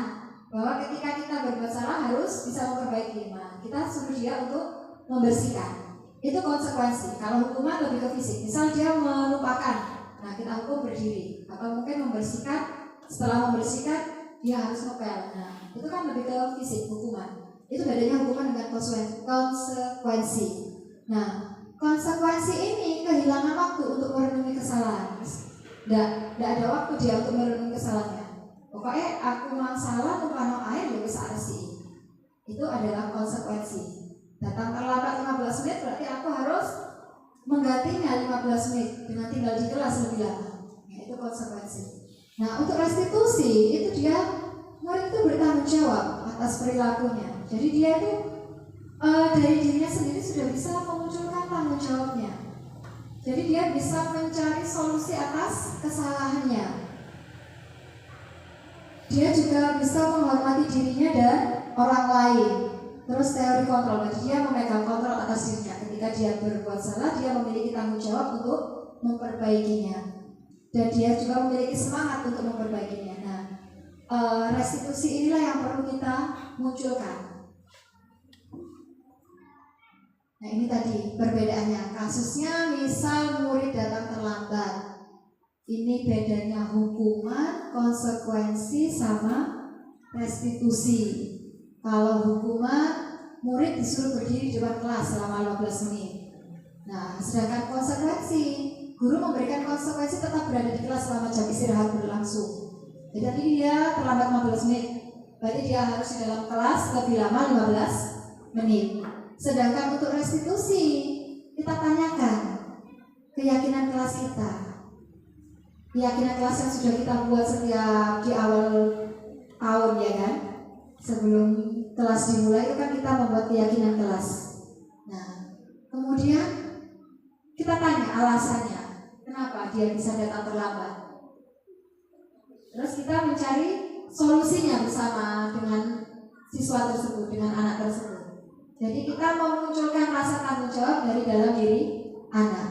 bahwa ketika kita berbuat salah harus bisa memperbaiki. Nah, kita suruh dia untuk membersihkan. Itu konsekuensi. Kalau hukuman lebih ke fisik. Misal dia menumpahkan, nah kita hukum berdiri. Atau mungkin membersihkan. Setelah membersihkan dia harus ngepel. Nah, itu kan lebih ke fisik hukuman. Itu bedanya hukuman dengan konsekuensi. Nah, konsekuensi ini kehilangan waktu untuk merenungi kesalahan. Tidak ada waktu dia untuk merenungi kesalahannya. Pokoknya aku mau salah tumpah air ya bisa arsi. Itu adalah konsekuensi. Datang terlambat 15 menit berarti aku harus menggantinya 15 menit dengan tinggal di kelas lebih lama. Nah, itu konsekuensi. Nah, untuk restitusi itu dia murid itu bertanggung jawab atas perilakunya. Jadi dia itu dari dirinya sendiri sudah bisa memunculkan tanggung jawabnya. Jadi dia bisa mencari solusi atas kesalahannya. Dia juga bisa menghormati dirinya dan orang lain. Terus teori kontrol, jadi dia memegang kontrol atas dirinya. Ketika dia berbuat salah, dia memiliki tanggung jawab untuk memperbaikinya. Dan dia juga memiliki semangat untuk memperbaikinya. Nah, restitusi inilah yang perlu kita munculkan. Nah, ini tadi perbedaannya. Kasusnya misal murid datang terlambat. Ini bedanya hukuman, konsekuensi sama restitusi. Kalau hukuman, murid disuruh berdiri di depan kelas selama 15 menit. Nah, sedangkan konsekuensi, guru memberikan konsekuensi tetap berada di kelas selama jam istirahat berlangsung. Jadi dia terlambat 15 menit, berarti dia harus di dalam kelas lebih lama 15 menit. Sedangkan untuk restitusi, kita tanyakan keyakinan kelas kita. Keyakinan kelas yang sudah kita buat setiap di awal tahun, ya kan? Sebelum kelas dimulai itu kan kita membuat keyakinan kelas. Nah, kemudian kita tanya alasannya, kenapa dia bisa datang terlambat. Terus kita mencari solusinya bersama dengan siswa tersebut, dengan anak tersebut. Jadi kita memunculkan rasa tanggung jawab dari dalam diri anak.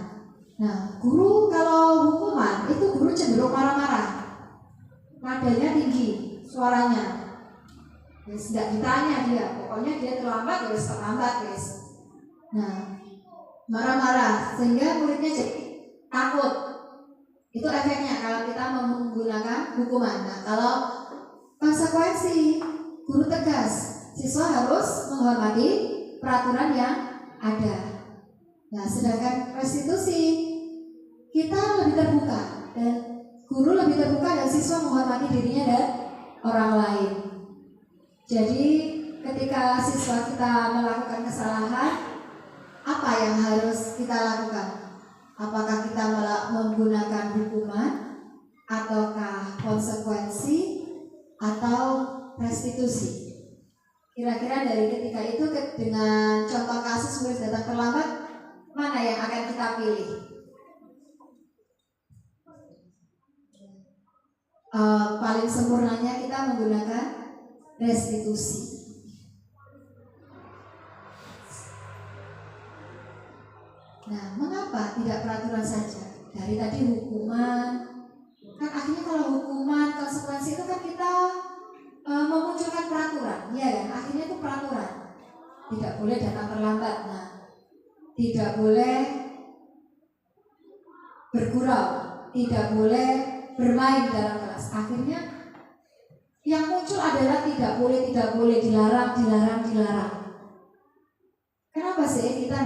Nah, guru kalau hukuman itu guru cenderung marah-marah, nadanya tinggi, suaranya. Tidak ditanya dia, pokoknya dia terlambat, harus terlambat, guys. Nah, marah-marah sehingga muridnya jadi takut. Itu efeknya kalau kita menggunakan hukuman. Nah, kalau konsekuensi, guru tegas, siswa harus menghormati peraturan yang ada. Nah, sedangkan restitusi kita lebih terbuka dan guru lebih terbuka dan siswa menghormati dirinya dan orang lain. Jadi ketika siswa kita melakukan kesalahan, apa yang harus kita lakukan? Apakah kita menggunakan hukuman, ataukah konsekuensi, atau restitusi? Kira-kira dari ketika itu dengan contoh kasus murid datang terlambat, mana yang akan kita pilih? Paling sempurnanya kita menggunakan restitusi. Nah, mengapa tidak peraturan saja? Dari tadi hukuman, kan akhirnya kalau hukuman, konsekuensi itu kan kita memunculkan peraturan, ya kan? Akhirnya itu peraturan. tidak boleh datang terlambat. Nah, tidak boleh bergurau, tidak boleh bermain dalam kelas. Akhirnya yang muncul adalah tidak boleh, dilarang. Kenapa sih kita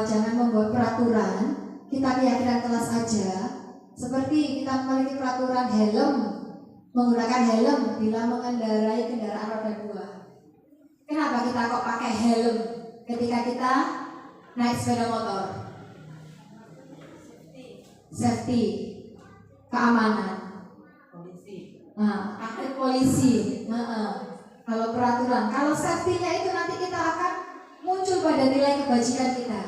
jangan membuat peraturan, kita keyakinan kelas aja. Seperti kita memiliki peraturan menggunakan helm bila mengendarai kendaraan roda 2. Kenapa kita kok pakai helm ketika kita naik sepeda motor? Safety, keamanan. Nah, aktif polisi. Kalau peraturan, kalau safety-nya itu nanti kita akan muncul pada nilai kebajikan kita.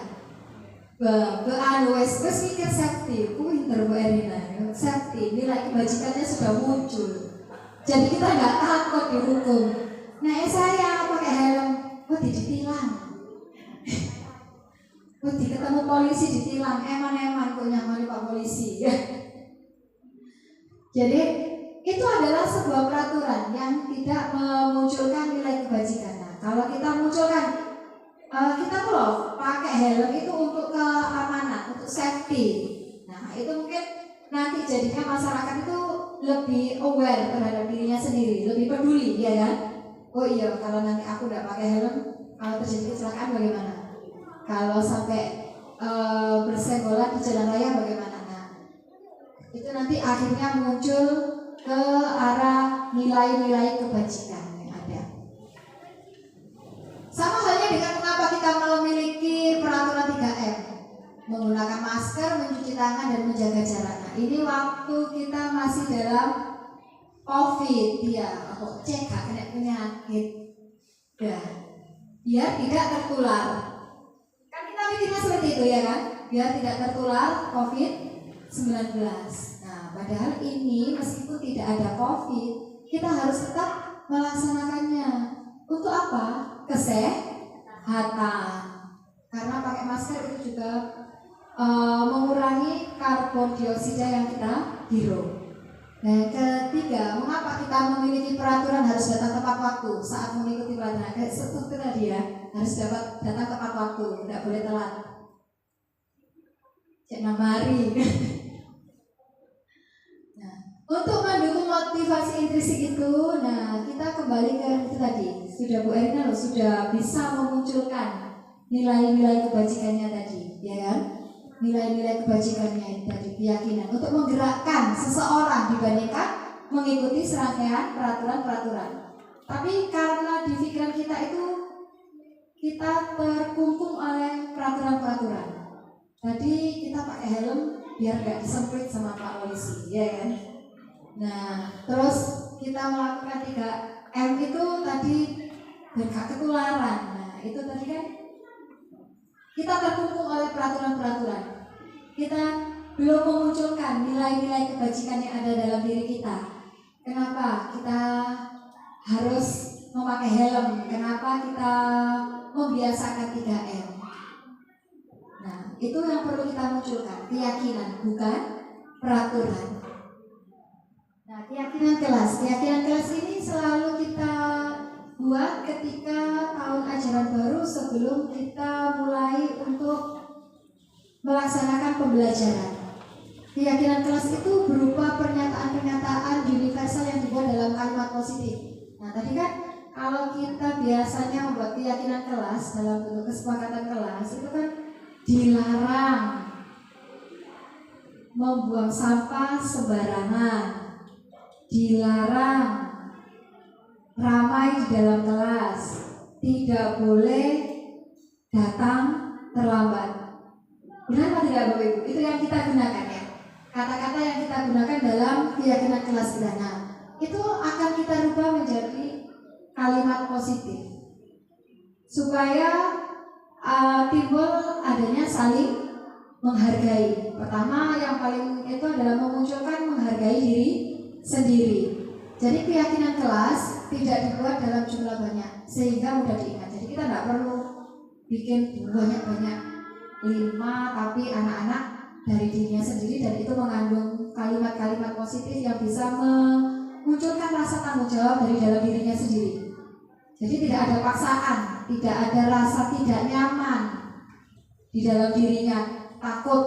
Wes mikir safety, pinter Bu Erina. Safety, nilai kebajikannya sudah muncul. Jadi kita nggak takut dihukum. Nah, saya pakai helm, ditilang. Ketemu polisi ditilang, eman kok nyamani Pak polisi. Jadi itu adalah sebuah peraturan yang tidak memunculkan nilai kebajikan. Nah, kalau kita munculkan, kita tuh pakai helm itu untuk keamanan, untuk safety. Nah, itu mungkin nanti jadikan masyarakat itu lebih aware terhadap dirinya sendiri, lebih peduli, ya kan? Oh iya, kalau nanti aku udah pakai helm, kalau terjadi kecelakaan bagaimana? Kalau sampai bersenggolan di jalan raya bagaimana? Nah, itu nanti akhirnya muncul ke arah nilai-nilai kebajikan yang ada. Sama halnya dengan mengapa kita memiliki peraturan 3M, menggunakan masker, mencuci tangan, dan menjaga jarak. Nah, ini waktu kita masih dalam COVID, ya, kok cek gak kena penyakit, biar tidak tertular. Kan kita mikirnya seperti itu ya kan, biar tidak tertular COVID-19. Nah, padahal ini meskipun tidak ada COVID, kita harus tetap melaksanakannya. Untuk apa? Kesehatan. Karena pakai masker itu juga mengurangi karbon dioksida yang kita hirup. Nah, ketiga, mengapa kita memiliki peraturan harus datang tepat waktu saat mengikuti pelajaran? Seperti tadi ya, harus datang tepat waktu, tidak boleh telat. Jangan mari. Nah, untuk mendukung motivasi intrinsik itu, nah kita kembali ke itu tadi. Sudah Bu Erina sudah bisa memunculkan nilai-nilai kebajikannya tadi, ya kan? Nilai-nilai kebajikannya dari keyakinan untuk menggerakkan seseorang dibandingkan mengikuti serangkaian peraturan-peraturan. Tapi karena di pikiran kita itu kita terkungkung oleh peraturan-peraturan. Tadi kita pakai helm biar gak disemprit sama Pak polisi, ya kan? Nah, terus kita melakukan 3M itu tadi biar gak ketularan. Nah, itu tadi kan kita terkungkung oleh peraturan-peraturan. Kita belum memunculkan nilai-nilai kebajikan yang ada dalam diri kita. Kenapa kita harus memakai helm? Kenapa kita membiasakan 3M? Nah, itu yang perlu kita munculkan, keyakinan, bukan peraturan. Nah, keyakinan kelas ini selalu kita buat ketika tahun ajaran baru sebelum kita mulai untuk melaksanakan pembelajaran. Keyakinan kelas itu berupa pernyataan-pernyataan universal yang dibuat dalam kalimat positif. Nah, tadi kan kalau kita biasanya membuat keyakinan kelas dalam bentuk kesepakatan kelas itu kan dilarang membuang sampah sembarangan, dilarang ramai di dalam kelas, tidak boleh datang terlambat. Benar atau tidak Bapak Ibu? Itu yang kita gunakan ya. Kata-kata yang kita gunakan dalam keyakinan kelas kita. Nah, itu akan kita rubah menjadi kalimat positif supaya timbul adanya saling menghargai. Pertama yang paling itu adalah memunculkan menghargai diri sendiri. Jadi keyakinan kelas tidak dibuat dalam jumlah banyak sehingga mudah diingat. Jadi kita tidak perlu bikin banyak-banyak 5 tapi anak-anak dari dirinya sendiri, dan itu mengandung kalimat-kalimat positif yang bisa memunculkan rasa tanggung jawab dari dalam dirinya sendiri. Jadi tidak ada paksaan tidak ada rasa tidak nyaman di dalam dirinya, takut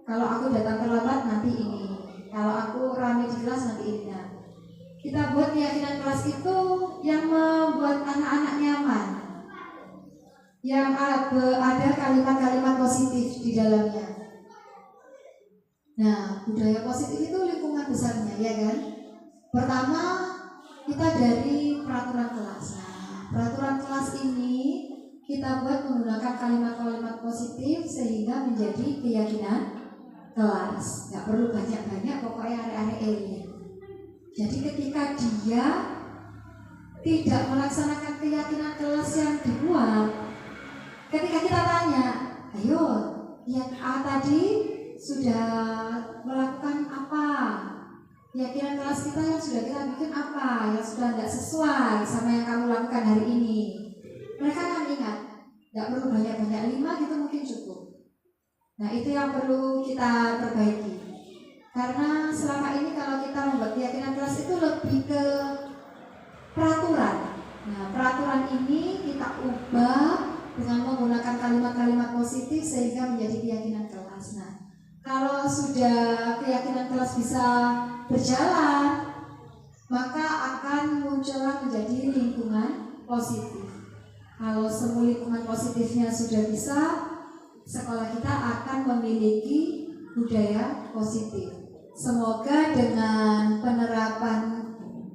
kalau aku datang terlambat nanti ini, kalau aku ramai di kelas nanti ini. Nah, kita buat keyakinan kelas itu yang membuat anak-anak nyaman, yang ada kalimat-kalimat positif di dalamnya. Nah, budaya positif itu lingkungan besarnya, ya kan? Pertama, kita dari peraturan kelas. Nah, peraturan kelas ini kita buat menggunakan kalimat-kalimat positif sehingga menjadi keyakinan kelas. Gak perlu banyak-banyak, pokoknya area-area. Jadi ketika dia tidak melaksanakan keyakinan kelas yang dibuat, ketika kita tanya, ayo, yang A tadi sudah melakukan apa? Keyakinan kelas kita yang sudah kita bikin apa? Yang sudah tidak sesuai sama yang kamu lakukan hari ini. Mereka akan ingat, tidak perlu banyak-banyak, 5 gitu mungkin cukup. Nah, itu yang perlu kita perbaiki. Karena selama ini kalau kita membuat keyakinan kelas itu lebih ke peraturan. Nah, peraturan ini kita ubah dengan menggunakan kalimat-kalimat positif sehingga menjadi keyakinan kelas. Nah, kalau sudah keyakinan kelas bisa berjalan, maka akan muncullah menjadi lingkungan positif. Kalau semua lingkungan positifnya sudah bisa, sekolah kita akan memiliki budaya positif. Semoga dengan penerapan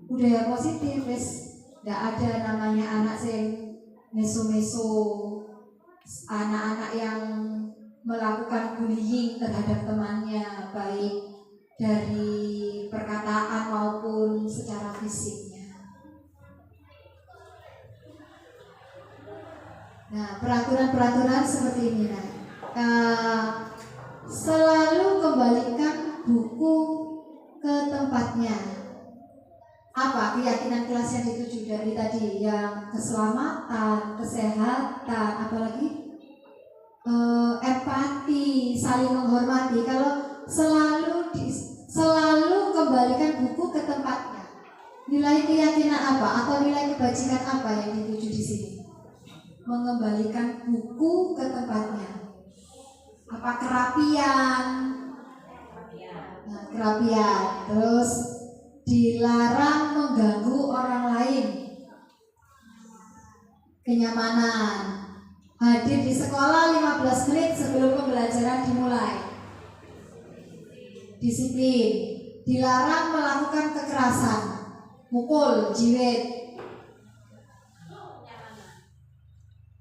budaya positif, tidak ada namanya anak yang meso-meso, anak-anak yang melakukan bullying terhadap temannya, baik dari perkataan maupun secara fisiknya. Nah, peraturan-peraturan seperti ini, selalu kembalikan buku ke tempatnya. Apa keyakinan kelas yang dituju dari tadi? Yang keselamatan, kesehatan, apalagi empati, saling menghormati. Kalau selalu kembalikan buku ke tempatnya. Nilai keyakinan apa atau nilai kebajikan apa yang dituju di sini? Mengembalikan buku ke tempatnya. Apa kerapian? Nah, kerapian. Terus dilarang mengganggu orang lain. Kenyamanan. Hadir di sekolah 15 menit sebelum pembelajaran dimulai. Disiplin. Dilarang melakukan kekerasan, mukul, jiwet.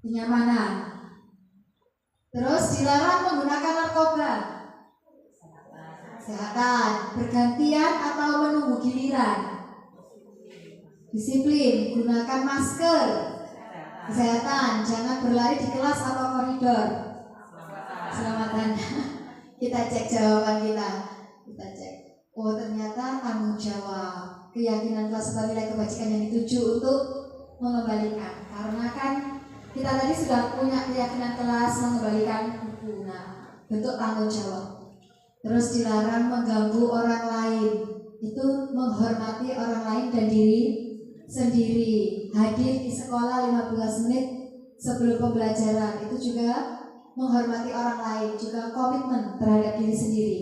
Kenyamanan. Terus dilarang menggunakan narkoba. Kesehatan. Bergantian atau menunggu giliran. Disiplin. Gunakan masker. Kesehatan. Jangan berlari di kelas atau koridor. Keselamatan. Kita cek jawaban kita. Kita cek. Oh, ternyata tanggung jawab. Keyakinan kelas atau nilai kebajikan yang dituju untuk mengembalikan. Karena kan kita tadi sudah punya keyakinan kelas mengembalikan buku. Nah, bentuk tanggung jawab. Terus dilarang mengganggu orang lain. Itu menghormati orang lain dan diri sendiri. Hadir di sekolah 15 menit sebelum pembelajaran. Itu juga menghormati orang lain. Juga komitmen terhadap diri sendiri.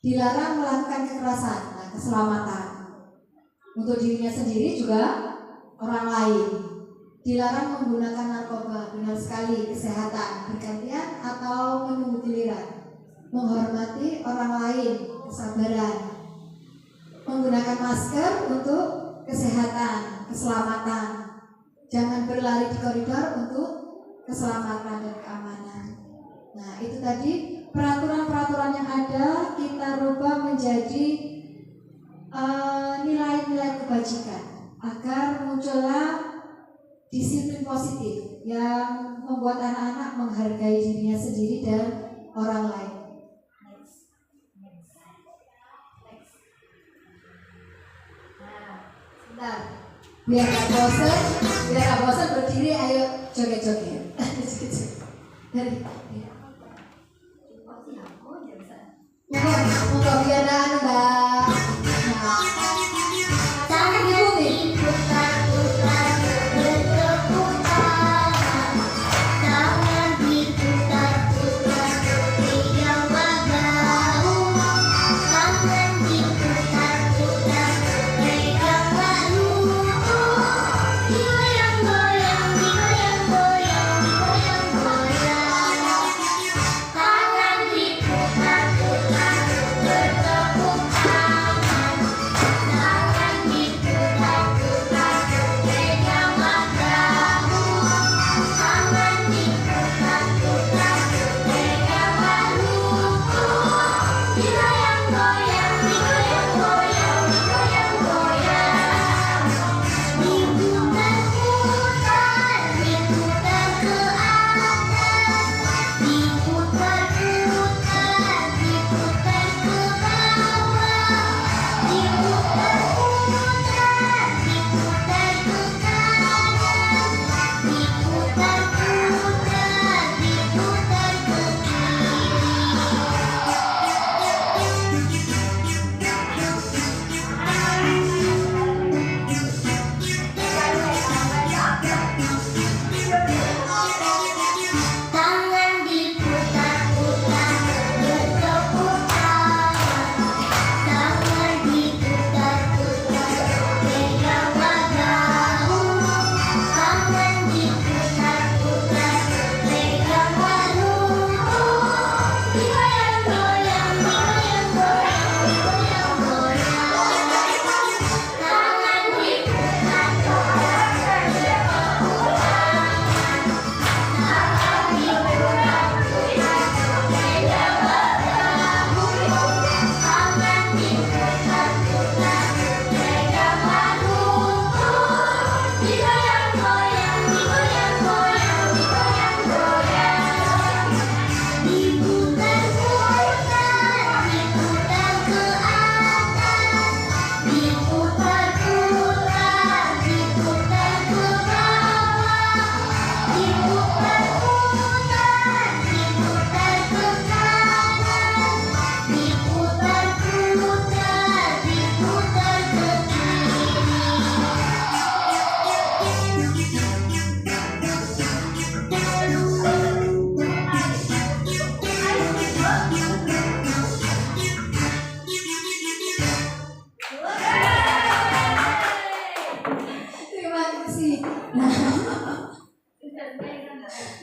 Dilarang melakukan kekerasan. Nah, keselamatan. Untuk dirinya sendiri juga orang lain. Dilarang menggunakan narkoba, benar sekali. Kesehatan, bergantian atau menunggu giliran. Menghormati orang lain, kesabaran. Menggunakan masker untuk kesehatan, keselamatan. Jangan berlari di koridor untuk keselamatan dan keamanan. Nah, itu tadi peraturan-peraturan yang ada kita rubah menjadi nilai-nilai kebajikan agar muncullah disiplin positif yang membuat anak-anak menghargai dirinya sendiri dan orang lain. Sebentar, biar gak bosan berdiri, ayo joget-joget. Monggo biar anu Mbak. Jangan diikuti.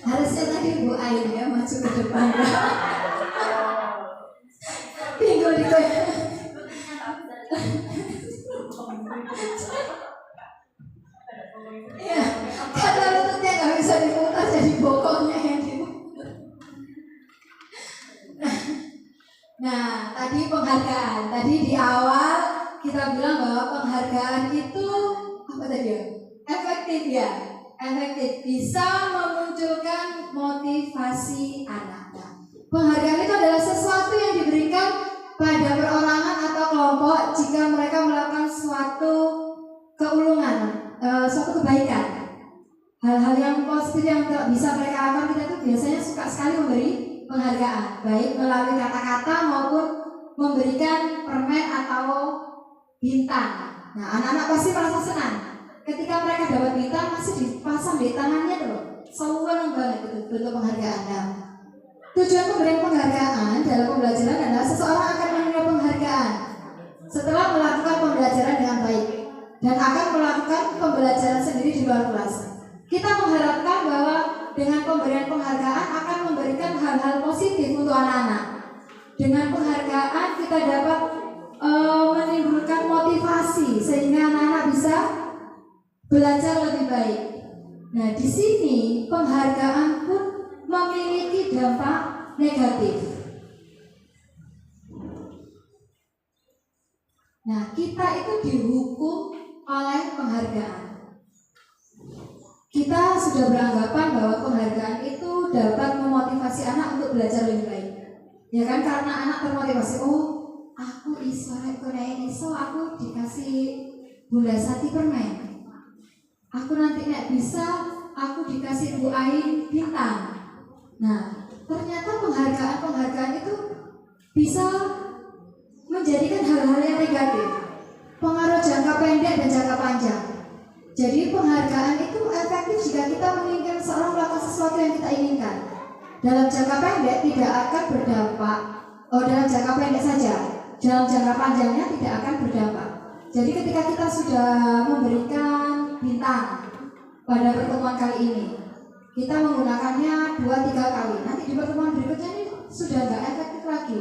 Harusnya tadi Bu Ain ya maju ke depan. Bingung di ya, karena lututnya nggak bisa diputar jadi bokongnya yang diputar. Nah, tadi penghargaan. Tadi di awal kita bilang bahwa penghargaan itu apa tadi ya? Efektif ya. Efektif, bisa memunculkan motivasi anak. Penghargaan itu adalah sesuatu yang diberikan pada perorangan atau kelompok jika mereka melakukan suatu keulungan, suatu kebaikan. Hal-hal yang positif yang bisa mereka lakukan, kita itu biasanya suka sekali memberi penghargaan, baik melalui kata-kata maupun memberikan permen atau bintang. Nah, anak-anak pasti merasa senang ketika mereka dapat bintang, masih dipasang di tangannya tuh, seneng banget itu bentuk penghargaan. Nah, tujuan pemberian penghargaan dalam pembelajaran adalah seseorang akan menerima penghargaan setelah melakukan pembelajaran dengan baik dan akan melakukan pembelajaran sendiri di luar kelas. Kita mengharapkan bahwa dengan pemberian penghargaan akan memberikan hal-hal positif untuk anak-anak. Dengan penghargaan kita dapat menimbulkan motivasi sehingga anak-anak bisa belajar lebih baik. Nah, di sini penghargaan pun memiliki dampak negatif. Nah, kita itu dihukum oleh penghargaan. Kita sudah beranggapan bahwa penghargaan itu dapat memotivasi anak untuk belajar lebih baik. Ya kan, karena anak termotivasi, oh aku iso, aku dikasih Bunda Sati permen. Aku nanti nek bisa, aku dikasih Bu Ain bintang. Nah, ternyata penghargaan itu bisa menjadikan hal-hal yang negatif, pengaruh jangka pendek dan jangka panjang. Jadi penghargaan itu efektif jika kita menginginkan seorang melakukan sesuatu yang kita inginkan. Dalam jangka pendek tidak akan berdampak, dalam jangka pendek saja, dalam jangka panjangnya tidak akan berdampak. Jadi ketika kita sudah memberikan bintang pada pertemuan kali ini, kita menggunakannya 2-3 kali. Nanti di pertemuan berikutnya ini sudah nggak efektif lagi,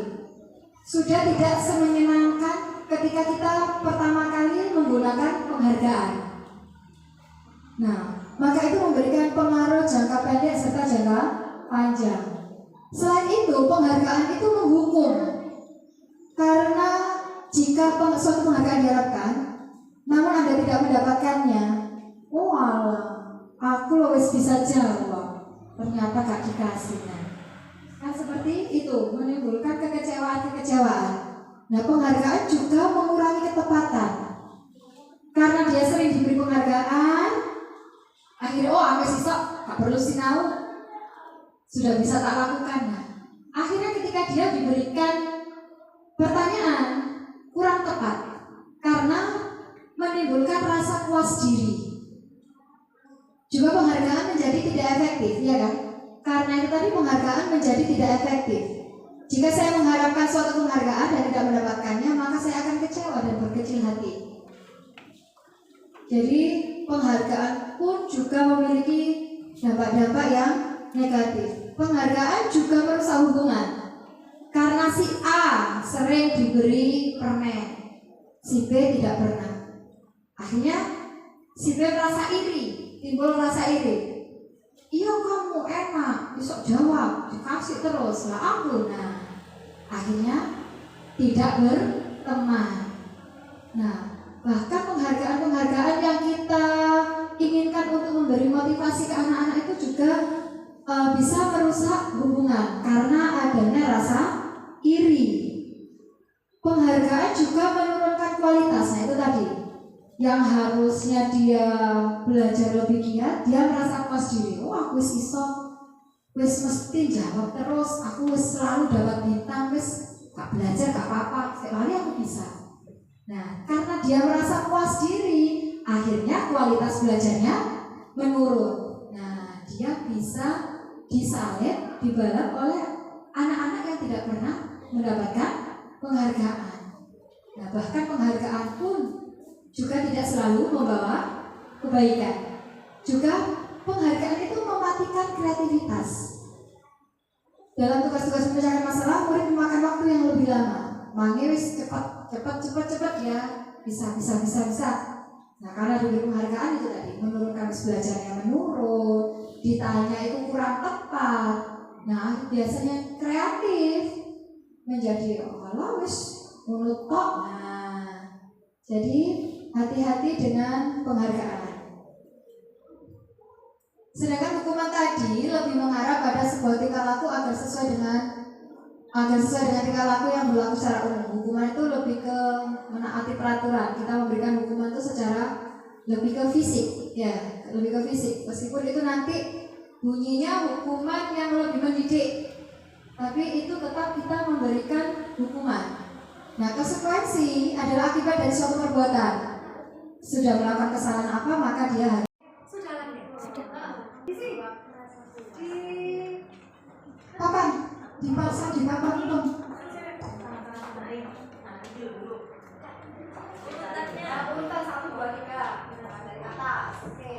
sudah tidak semenyenangkan ketika kita pertama kali menggunakan penghargaan. Nah, maka itu memberikan pengaruh jangka pendek serta jangka panjang. Selain itu, penghargaan itu menghukum Karena jika suatu penghargaan diharapkan, namun Anda tidak mendapatkannya, aku wis bisa jawab, ternyata gak dikasih. Kan seperti itu, menimbulkan kekecewaan. Nah, penghargaan juga mengurangi ketepatan. Karena dia sering diberi penghargaan, akhirnya aku sisok, gak perlu sinau, sudah bisa tak lakukan. Nah, akhirnya ketika dia diberikan pertanyaan kurang tepat, karena menimbulkan rasa puas diri. Juga penghargaan menjadi tidak efektif, ya kan? Karena itu tadi penghargaan menjadi tidak efektif. Jika saya mengharapkan suatu penghargaan dan tidak mendapatkannya, maka saya akan kecewa dan berkecil hati. Jadi penghargaan pun juga memiliki dampak-dampak yang negatif. Penghargaan juga merusak hubungan. Karena si A sering diberi permen, si B tidak pernah. Akhirnya si B merasa iri, timbul rasa iri. Iya kamu enak, besok jawab, dikasih terus lah aku. Nah, akhirnya tidak berteman. Nah, bahkan penghargaan yang kita inginkan untuk memberi motivasi ke anak-anak itu juga bisa merusak hubungan karena adanya rasa iri. Penghargaan juga menurunkan kualitas. Nah, itu tadi yang harusnya dia belajar lebih giat, dia merasa puas diri. Aku wis iso, wis mesti jawab terus, aku wis selalu dapat bintang, wis gak belajar gak apa-apa, sekali aku bisa. Nah, karena dia merasa puas diri, akhirnya kualitas belajarnya menurun. Nah, dia bisa disalib, dibalap oleh anak-anak yang tidak pernah mendapatkan penghargaan. Nah, bahkan penghargaan pun juga tidak selalu membawa kebaikan. Juga penghargaan itu mematikan kreativitas. Dalam tugas-tugas memecahkan masalah, murid memakan waktu yang lebih lama. Mangewis cepat ya, bisa. Nah, karena diberi penghargaan itu tadi menurunkan belajarnya menurun, ditanya itu kurang tepat. Nah, biasanya kreatif menjadi wis menurut tok. Nah, jadi hati-hati dengan penghargaan. Sedangkan hukuman tadi lebih mengarah pada sebuah tingkah laku agar sesuai dengan tingkah laku yang berlaku secara umum. Hukuman itu lebih ke menaati peraturan. Kita memberikan hukuman itu secara lebih ke fisik, ya, lebih ke fisik. Meskipun itu nanti bunyinya hukuman yang lebih mendidik, tapi itu tetap kita memberikan hukuman. Nah, konsekuensi adalah akibat dari suatu perbuatan. Sudah melakukan kesalahan apa, maka dia harus. Sudah lagi. Di sini. Kapan? Dipaksa di papan belum? Urutan 1, 2, 3 dari atas. Oke.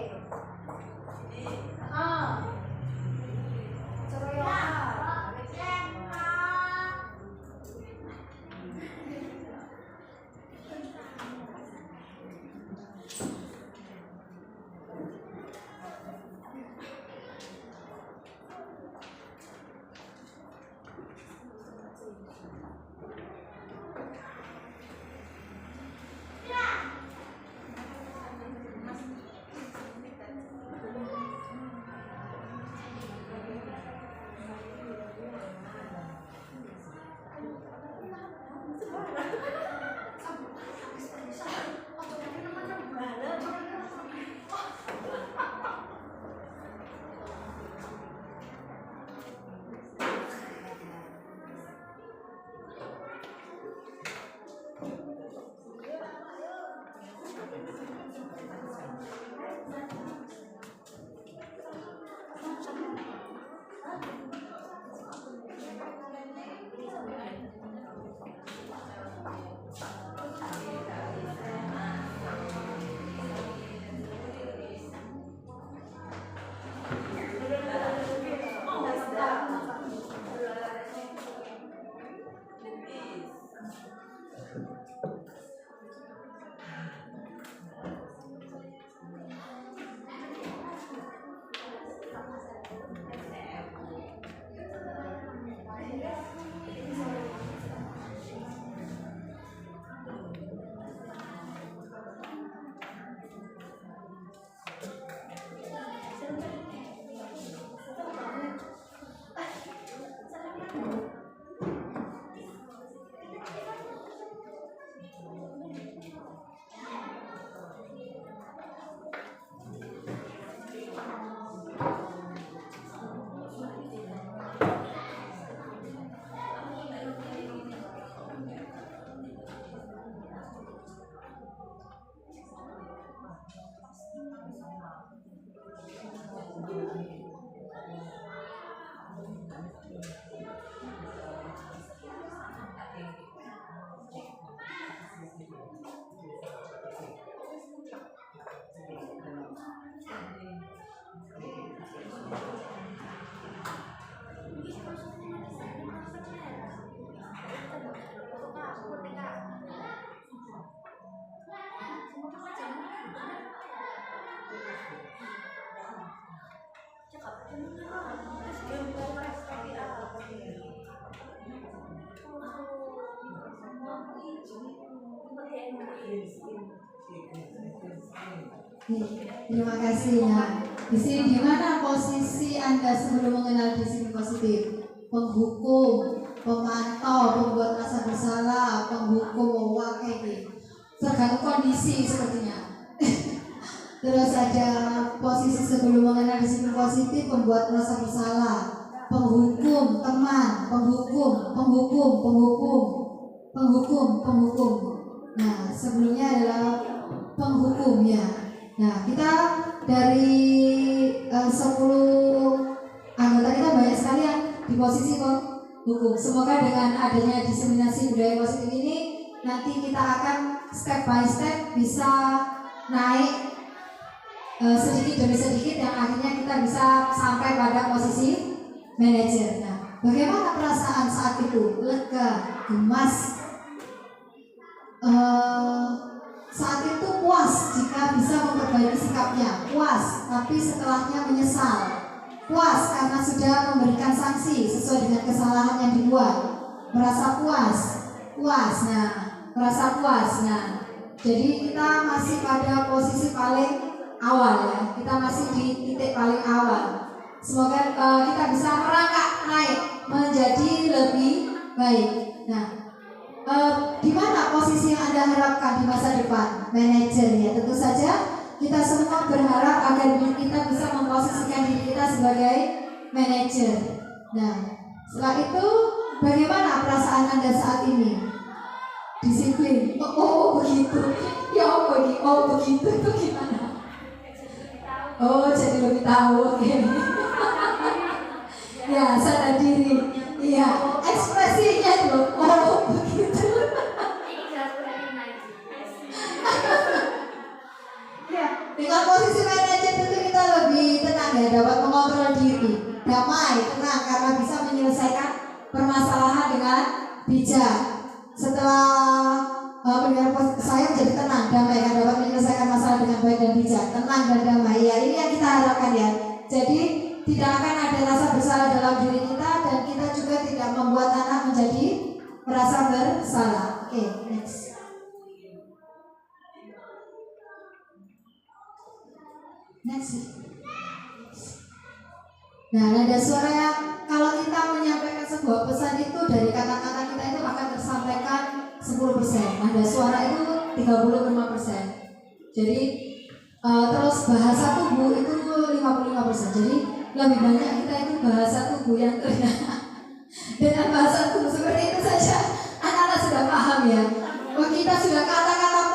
Terima kasih ya. Di sini di mana posisi Anda sebelum mengenal disiplin positif? Penghukum, pemantau, pembuat rasa bersalah, penghukum, wakil. Tergantung kondisi sepertinya. Terus ada posisi sebelum mengenal disiplin positif, pembuat merasa bersalah, penghukum, teman, penghukum. Nah, sebelumnya adalah penghukum ya. Nah, kita dari 10 anggota kita banyak sekali yang di posisi penghukum. Semoga dengan adanya diseminasi budaya positif ini nanti kita akan step by step bisa naik sedikit demi sedikit yang akhirnya kita bisa sampai pada posisi manajer. Nah, bagaimana perasaan saat itu? Lega, gemas, saat itu puas jika bisa memperbaiki sikapnya, puas, tapi setelahnya menyesal, puas karena sudah memberikan sanksi sesuai dengan kesalahan yang dibuat, merasa puas. Nah, merasa puas. Nah, jadi kita masih pada posisi paling awal ya, kita masih di titik paling awal. Semoga kita bisa merangkak naik menjadi lebih baik. Nah, di mana posisi yang Anda harapkan di masa depan? Manajer ya, tentu saja kita semua berharap agar kita bisa memposisikan diri kita sebagai manajer. Nah, setelah itu bagaimana perasaan Anda saat ini? Disiplin. Oh begitu. Ya begitu itu gimana? Oh, jadi lebih tahu. Oke. Ya, sadar diri. Iya, ekspresinya itu. Oh, begitu. Ya, dengan posisi manajer tentu kita lebih tenang ya, dapat mengontrol diri, damai, tenang karena bisa menyelesaikan permasalahan dengan bijak. Setelah saya menjadi tenang, damai, kan dapat menyelesaikan masalah dengan baik dan bijak, tenang dan damai. Ya, ini yang kita harapkan ya. Jadi tidak akan ada rasa bersalah dalam diri kita dan kita juga tidak membuat anak menjadi merasa bersalah. Oke, next. Nah, nada suara yang kalau kita menyampaikan sebuah pesan itu dari kata-kata kita itu akan tersampaikan 10%. Nada suara itu 35%. Jadi terus bahasa tubuh itu 55%. Jadi lebih banyak kita itu bahasa tubuh yang dengan bahasa tubuh seperti itu saja anak-anak sudah paham ya. Oh, kita sudah kata-kata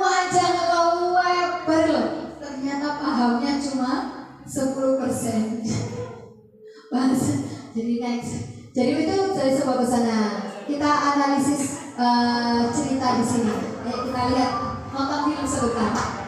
aja ngeweber loh. Ternyata pahamnya cuma 10%. Bahasa. Jadi next. Jadi itu dari sebuah pesanan. Kita analisis cerita di sini. Kita lihat nonton film sebentar.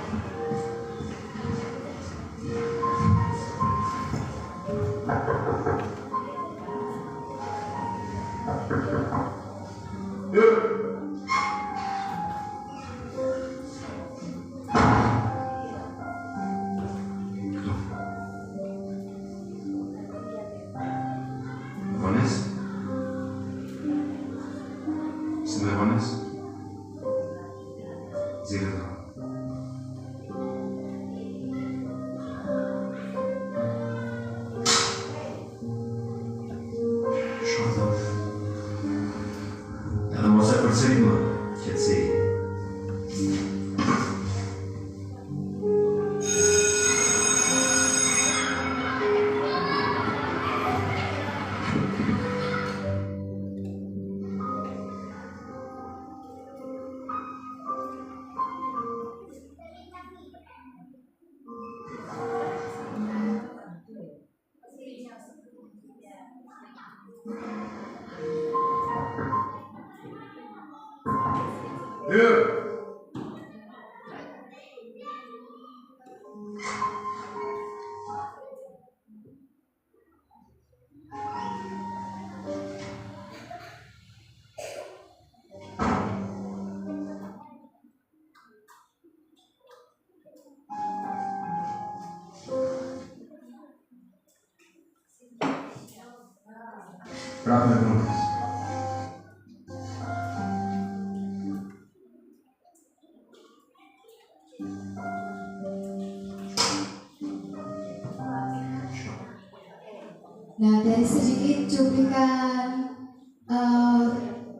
Nah, dari sedikit cuplikan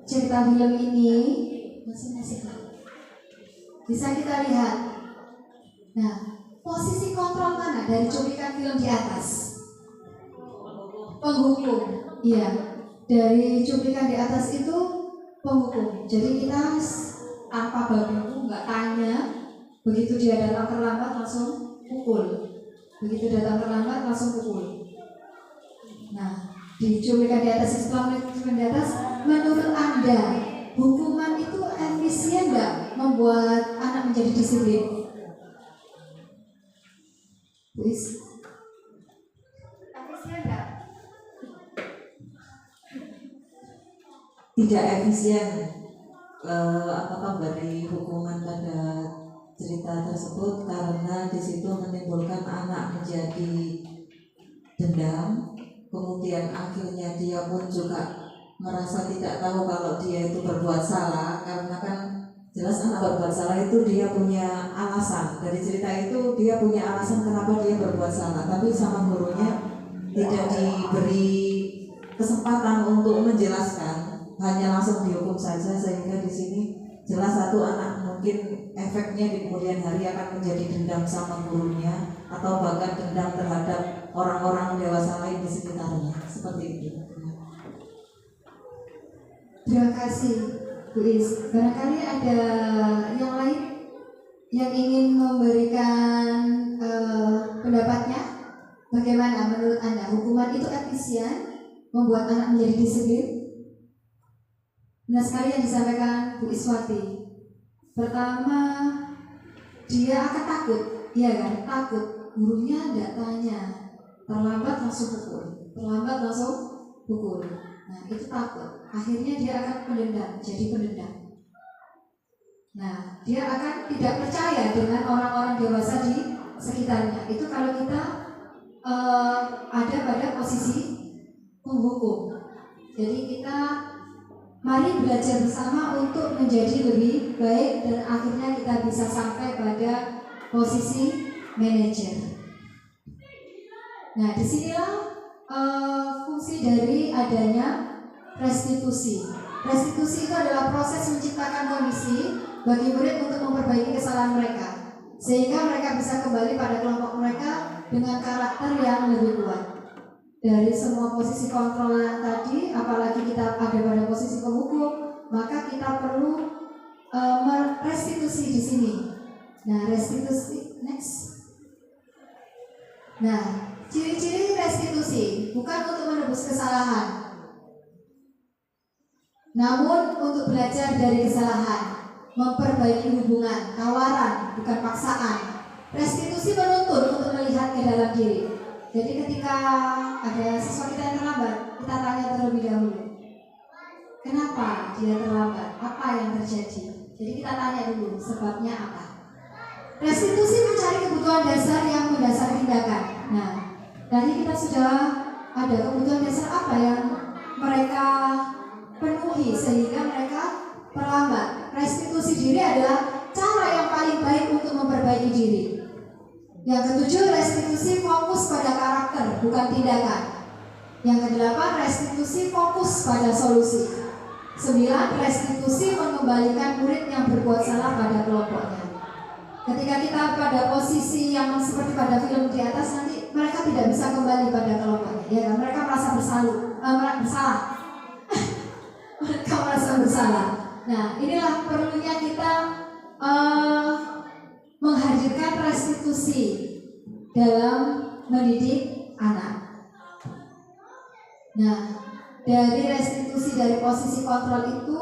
cerita film ini bisa kita lihat. Nah, posisi kontrol mana dari cuplikan film di atas? Penghukum. Iya, dari cuplikan di atas itu penghukum. Jadi kita tanpa babu, nggak tanya. Begitu dia datang terlambat langsung pukul. Begitu datang terlambat langsung pukul. Nah, di cuplikan di atas, setelah cuplikan di atas, menurut Anda hukuman itu efisien nggak membuat anak menjadi disiplin? Please. Efisien nggak? Tidak efisien. Apakah dari hukuman pada cerita tersebut karena di situ menimbulkan anak menjadi dendam, kemudian akhirnya dia pun juga merasa tidak tahu kalau dia itu berbuat salah, karena kan jelas anak berbuat salah itu dia punya alasan. Dari cerita itu dia punya alasan kenapa dia berbuat salah, tapi sama gurunya tidak diberi kesempatan untuk menjelaskan, hanya langsung dihukum saja, sehingga di sini jelas satu anak mungkin efeknya di kemudian hari akan menjadi dendam sama gurunya atau bahkan dendam terhadap orang-orang dewasa lain di sekitarnya, seperti itu. Terima kasih, Bu Is. Barangkali ada yang lain yang ingin memberikan pendapatnya. Bagaimana menurut Anda hukuman itu efisien membuat anak menjadi disiplin? Nah, sekali yang disampaikan Bu Iswati. Pertama, dia akan takut, iya kan? Takut. Gurunya tidak tanya, terlambat langsung pukul, terlambat langsung pukul. Nah, itu takut. Akhirnya dia akan pendendam, jadi pendendam. Nah, dia akan tidak percaya dengan orang-orang dewasa di sekitarnya. Itu kalau kita ada pada posisi penghukum. Jadi kita mari belajar bersama untuk menjadi lebih baik dan akhirnya kita bisa sampai pada posisi manajer. Nah, disinilah fungsi dari adanya restitusi. Restitusi itu adalah proses menciptakan kondisi bagi murid untuk memperbaiki kesalahan mereka, sehingga mereka bisa kembali pada kelompok mereka dengan karakter yang lebih kuat. Dari semua posisi kontrol yang tadi, apalagi kita ada pada posisi penghukum, maka kita perlu merestitusi di sini. Nah, restitusi next. Nah, ciri-ciri restitusi bukan untuk menebus kesalahan, namun untuk belajar dari kesalahan, memperbaiki hubungan, tawaran, bukan paksaan. Restitusi menuntut untuk melihat ke dalam diri. Jadi ketika ada siswa kita yang terlambat, kita tanya terlebih dahulu, kenapa dia terlambat? Apa yang terjadi? Jadi kita tanya dulu sebabnya apa. Restitusi mencari kebutuhan dasar yang mendasari tindakan. Nah, tadi kita sudah ada kebutuhan dasar apa yang mereka penuhi sehingga mereka terlambat. Restitusi diri adalah cara yang paling baik untuk memperbaiki diri. Yang ketujuh, restitusi fokus pada karakter, bukan tindakan. Yang kedelapan, restitusi fokus pada solusi. 9, restitusi mengembalikan murid yang berbuat salah pada kelompoknya. Ketika kita pada posisi yang seperti pada film di atas, nanti mereka tidak bisa kembali pada kelompoknya, ya kan? Mereka merasa bersalah. Mereka merasa bersalah. Nah, inilah perlunya kita menghadirkan restitusi dalam mendidik anak. Nah, dari restitusi dari posisi kontrol itu,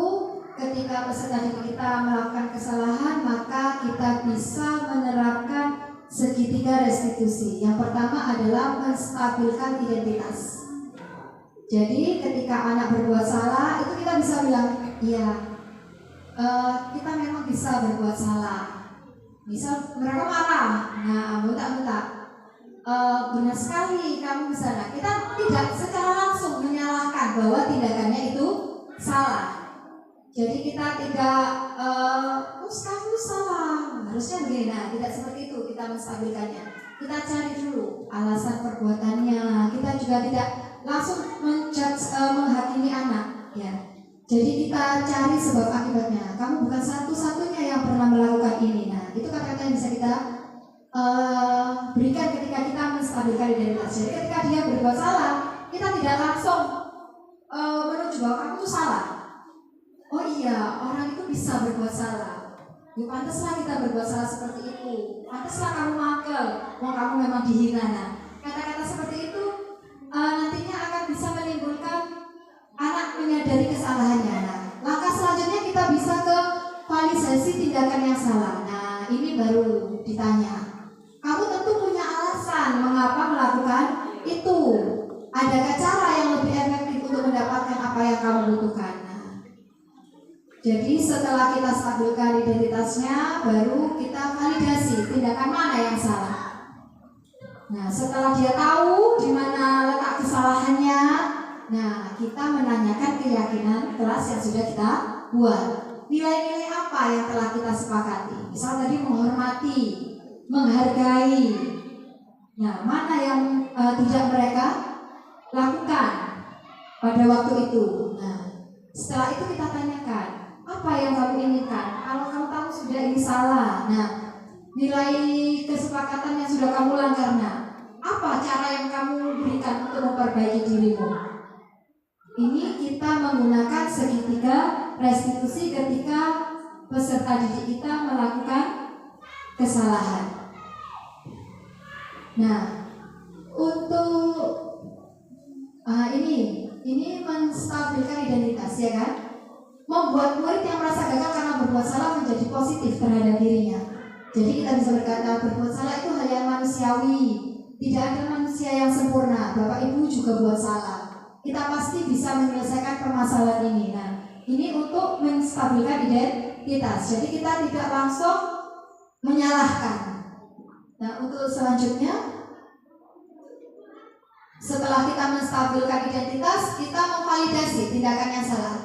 ketika peserta didik kita melakukan kesalahan, maka kita bisa menerapkan segitiga restitusi. Yang pertama adalah menstabilkan identitas. Jadi ketika anak berbuat salah, itu kita bisa bilang, iya, kita memang bisa berbuat salah. Misal mereka marah, nah bentak-bentak, benar sekali kamu bisa. Nah, kita tidak secara langsung menyalahkan bahwa tindakannya itu salah. Jadi kita tidak kamu salah, harusnya begini. Nah, tidak seperti itu kita menstabilkannya. Kita cari dulu alasan perbuatannya. Kita juga tidak langsung menghakimi anak, ya. Jadi kita cari sebab akibatnya. Kamu bukan satu-satunya yang pernah melakukan ini. Nah, itu kata-kata yang bisa kita berikan ketika kita menstabilkan identitas. Jadi ketika dia berbuat salah, kita tidak langsung menuju bahwa kamu itu salah. Oh iya, orang itu bisa berbuat salah. Ya pantaslah kita berbuat salah seperti itu. Pantaslah kamu makel, kamu memang dihina. Nah, kata-kata seperti itu nantinya akan bisa menimbulkan anak menyadari kesalahannya. Nah, langkah selanjutnya kita bisa ke validasi tindakan yang salah. Nah, ini baru ditanya. Kamu tentu punya alasan mengapa melakukan itu. Adakah cara yang lebih efektif untuk mendapatkan apa yang kamu butuhkan? Jadi setelah kita stabilkan identitasnya, baru kita validasi tindakan mana yang salah. Nah, setelah dia tahu di mana letak kesalahannya, nah kita menanyakan keyakinan kelas yang sudah kita buat. Nilai-nilai apa yang telah kita sepakati? Misal tadi menghormati, menghargai. Nah, mana yang tidak mereka lakukan pada waktu itu? Nah, setelah itu kita tanyakan, apa yang kamu inginkan? Kalau kamu tahu sudah ini salah, nah nilai kesepakatan yang sudah kamu langgar, nah apa cara yang kamu berikan untuk memperbaiki dirimu? Ini kita menggunakan segitiga restitusi ketika peserta didik kita melakukan kesalahan. Nah, untuk ini menstabilkan identitas, ya kan? Membuat murid yang merasa gagal karena berbuat salah menjadi positif terhadap dirinya. Jadi kita bisa berkata berbuat salah itu hal yang manusiawi. Tidak ada manusia yang sempurna. Bapak Ibu juga buat salah. Kita pasti bisa menyelesaikan permasalahan ini. Nah, ini untuk menstabilkan identitas. Jadi kita tidak langsung menyalahkan. Nah, untuk selanjutnya, setelah kita menstabilkan identitas, kita memvalidasi tindakan yang salah.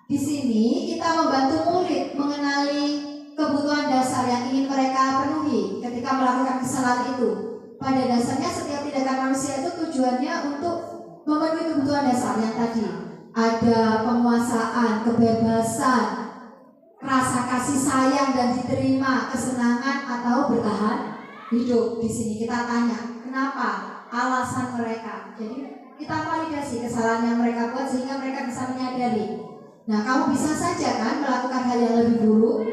Di sini kita membantu murid mengenali kebutuhan dasar yang ingin mereka penuhi ketika melakukan kesalahan itu. Pada dasarnya setiap tindakan manusia itu tujuannya untuk memenuhi kebutuhan dasar yang tadi. Ada penguasaan, kebebasan, rasa kasih sayang dan diterima, kesenangan atau bertahan hidup. Di sini kita tanya, kenapa? Alasan mereka. Jadi kita validasi kesalahan yang mereka buat sehingga mereka bisa menyadari. Nah, kamu bisa saja kan melakukan hal yang lebih buruk,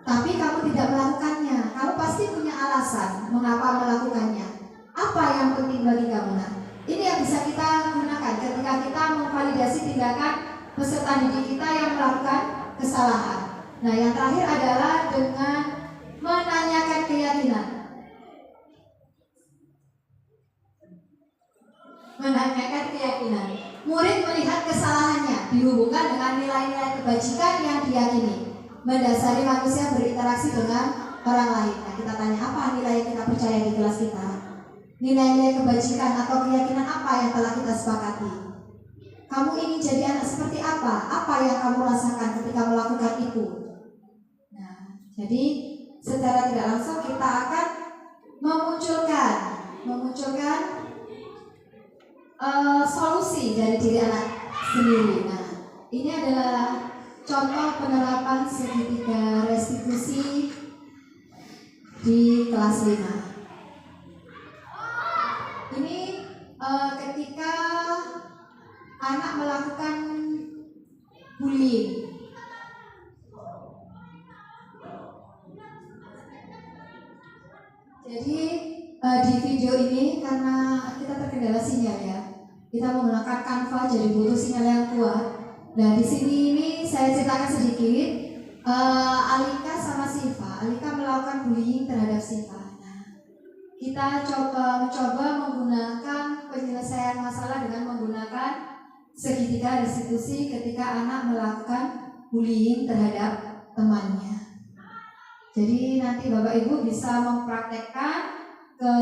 tapi kamu tidak melakukannya. Kamu pasti punya alasan mengapa melakukannya. Apa yang penting bagi kamu? Nah, ini yang bisa kita gunakan ketika kita memvalidasi tindakan peserta didik kita yang melakukan kesalahan. Nah, yang terakhir adalah dengan menanyakan keyakinan. Menanyakan keyakinan. Murid melihat kesalahannya dihubungkan dengan nilai-nilai kebajikan yang diyakini, mendasari manusia berinteraksi dengan orang lain. Nah, kita tanya apa nilai yang kita percaya di kelas kita? Nilai-nilai kebajikan atau keyakinan apa yang telah kita sepakati? Kamu ingin jadi anak seperti apa? Apa yang kamu rasakan ketika melakukan itu? Nah, jadi secara tidak langsung kita akan memunculkan solusi dari diri anak sendiri. Nah, ini adalah contoh penerapan segitiga restitusi di kelas 5. Ini ketika anak melakukan bullying. Jadi di video ini karena kita terkendala sinyal ya, kita menggunakan Canva jadi butuh sinyal yang kuat. Nah, di sini ini saya ceritakan sedikit. Alika sama Siva. Alika melakukan bullying terhadap Siva. Nah, kita mencoba menggunakan penyelesaian masalah dengan menggunakan segitiga restitusi ketika anak melakukan bullying terhadap temannya. Jadi nanti Bapak Ibu bisa mempraktekkan ke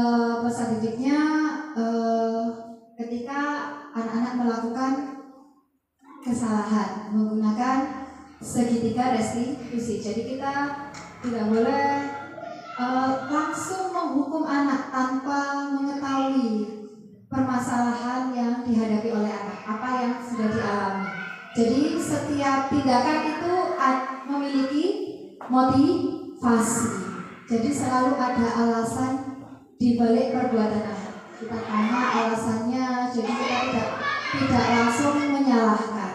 peserta didiknya ketika anak-anak melakukan kesalahan menggunakan segitiga restitusi. Jadi kita tidak boleh langsung menghukum anak tanpa mengetahui permasalahan yang dihadapi oleh anak, apa yang sudah dialami. Jadi setiap tindakan itu memiliki motivasi. Jadi selalu ada alasan di balik perbuatan anak. Kita tanya alasannya, jadi kita tidak langsung menyalahkan.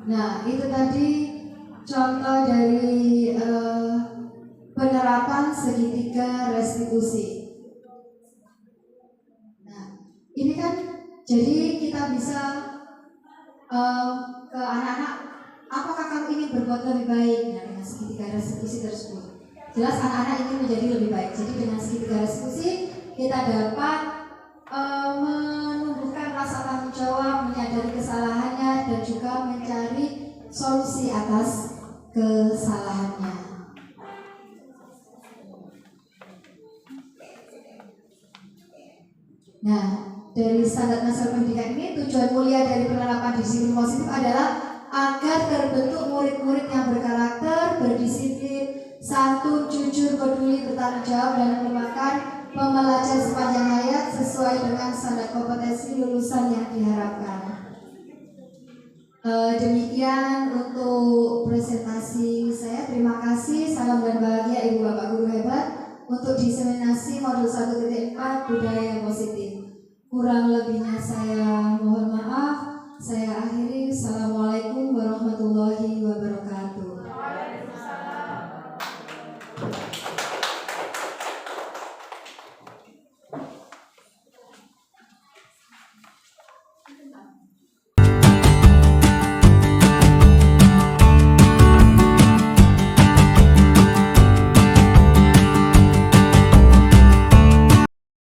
Nah, itu tadi contoh dari penerapan segitiga restitusi. Nah, ini kan jadi kita bisa ke anak-anak, apakah kamu ingin berbuat lebih baik? Nah, dengan segitiga restitusi tersebut, jelas anak-anak ingin menjadi lebih baik. Jadi dengan segitiga restitusi kita dapat menumbuhkan rasa tanggung jawab, menyadari kesalahannya, dan juga mencari solusi atas kesalahannya. Nah, dari standar nasional pendidikan ini, tujuan mulia dari penerapan disiplin positif adalah agar terbentuk murid-murid yang berkarakter, berdisiplin, santun, jujur, peduli, bertanggung jawab, dan merupakan pembelajar sepanjang hayat sesuai dengan standar kompetensi lulusan yang diharapkan. Demikian untuk presentasi saya. Terima kasih. Salam dan bahagia Ibu Bapak Guru hebat untuk diseminasi modul 1.4 budaya positif. Kurang lebihnya saya mohon maaf. Saya akhiri. Assalamualaikum warahmatullahi wabarakatuh.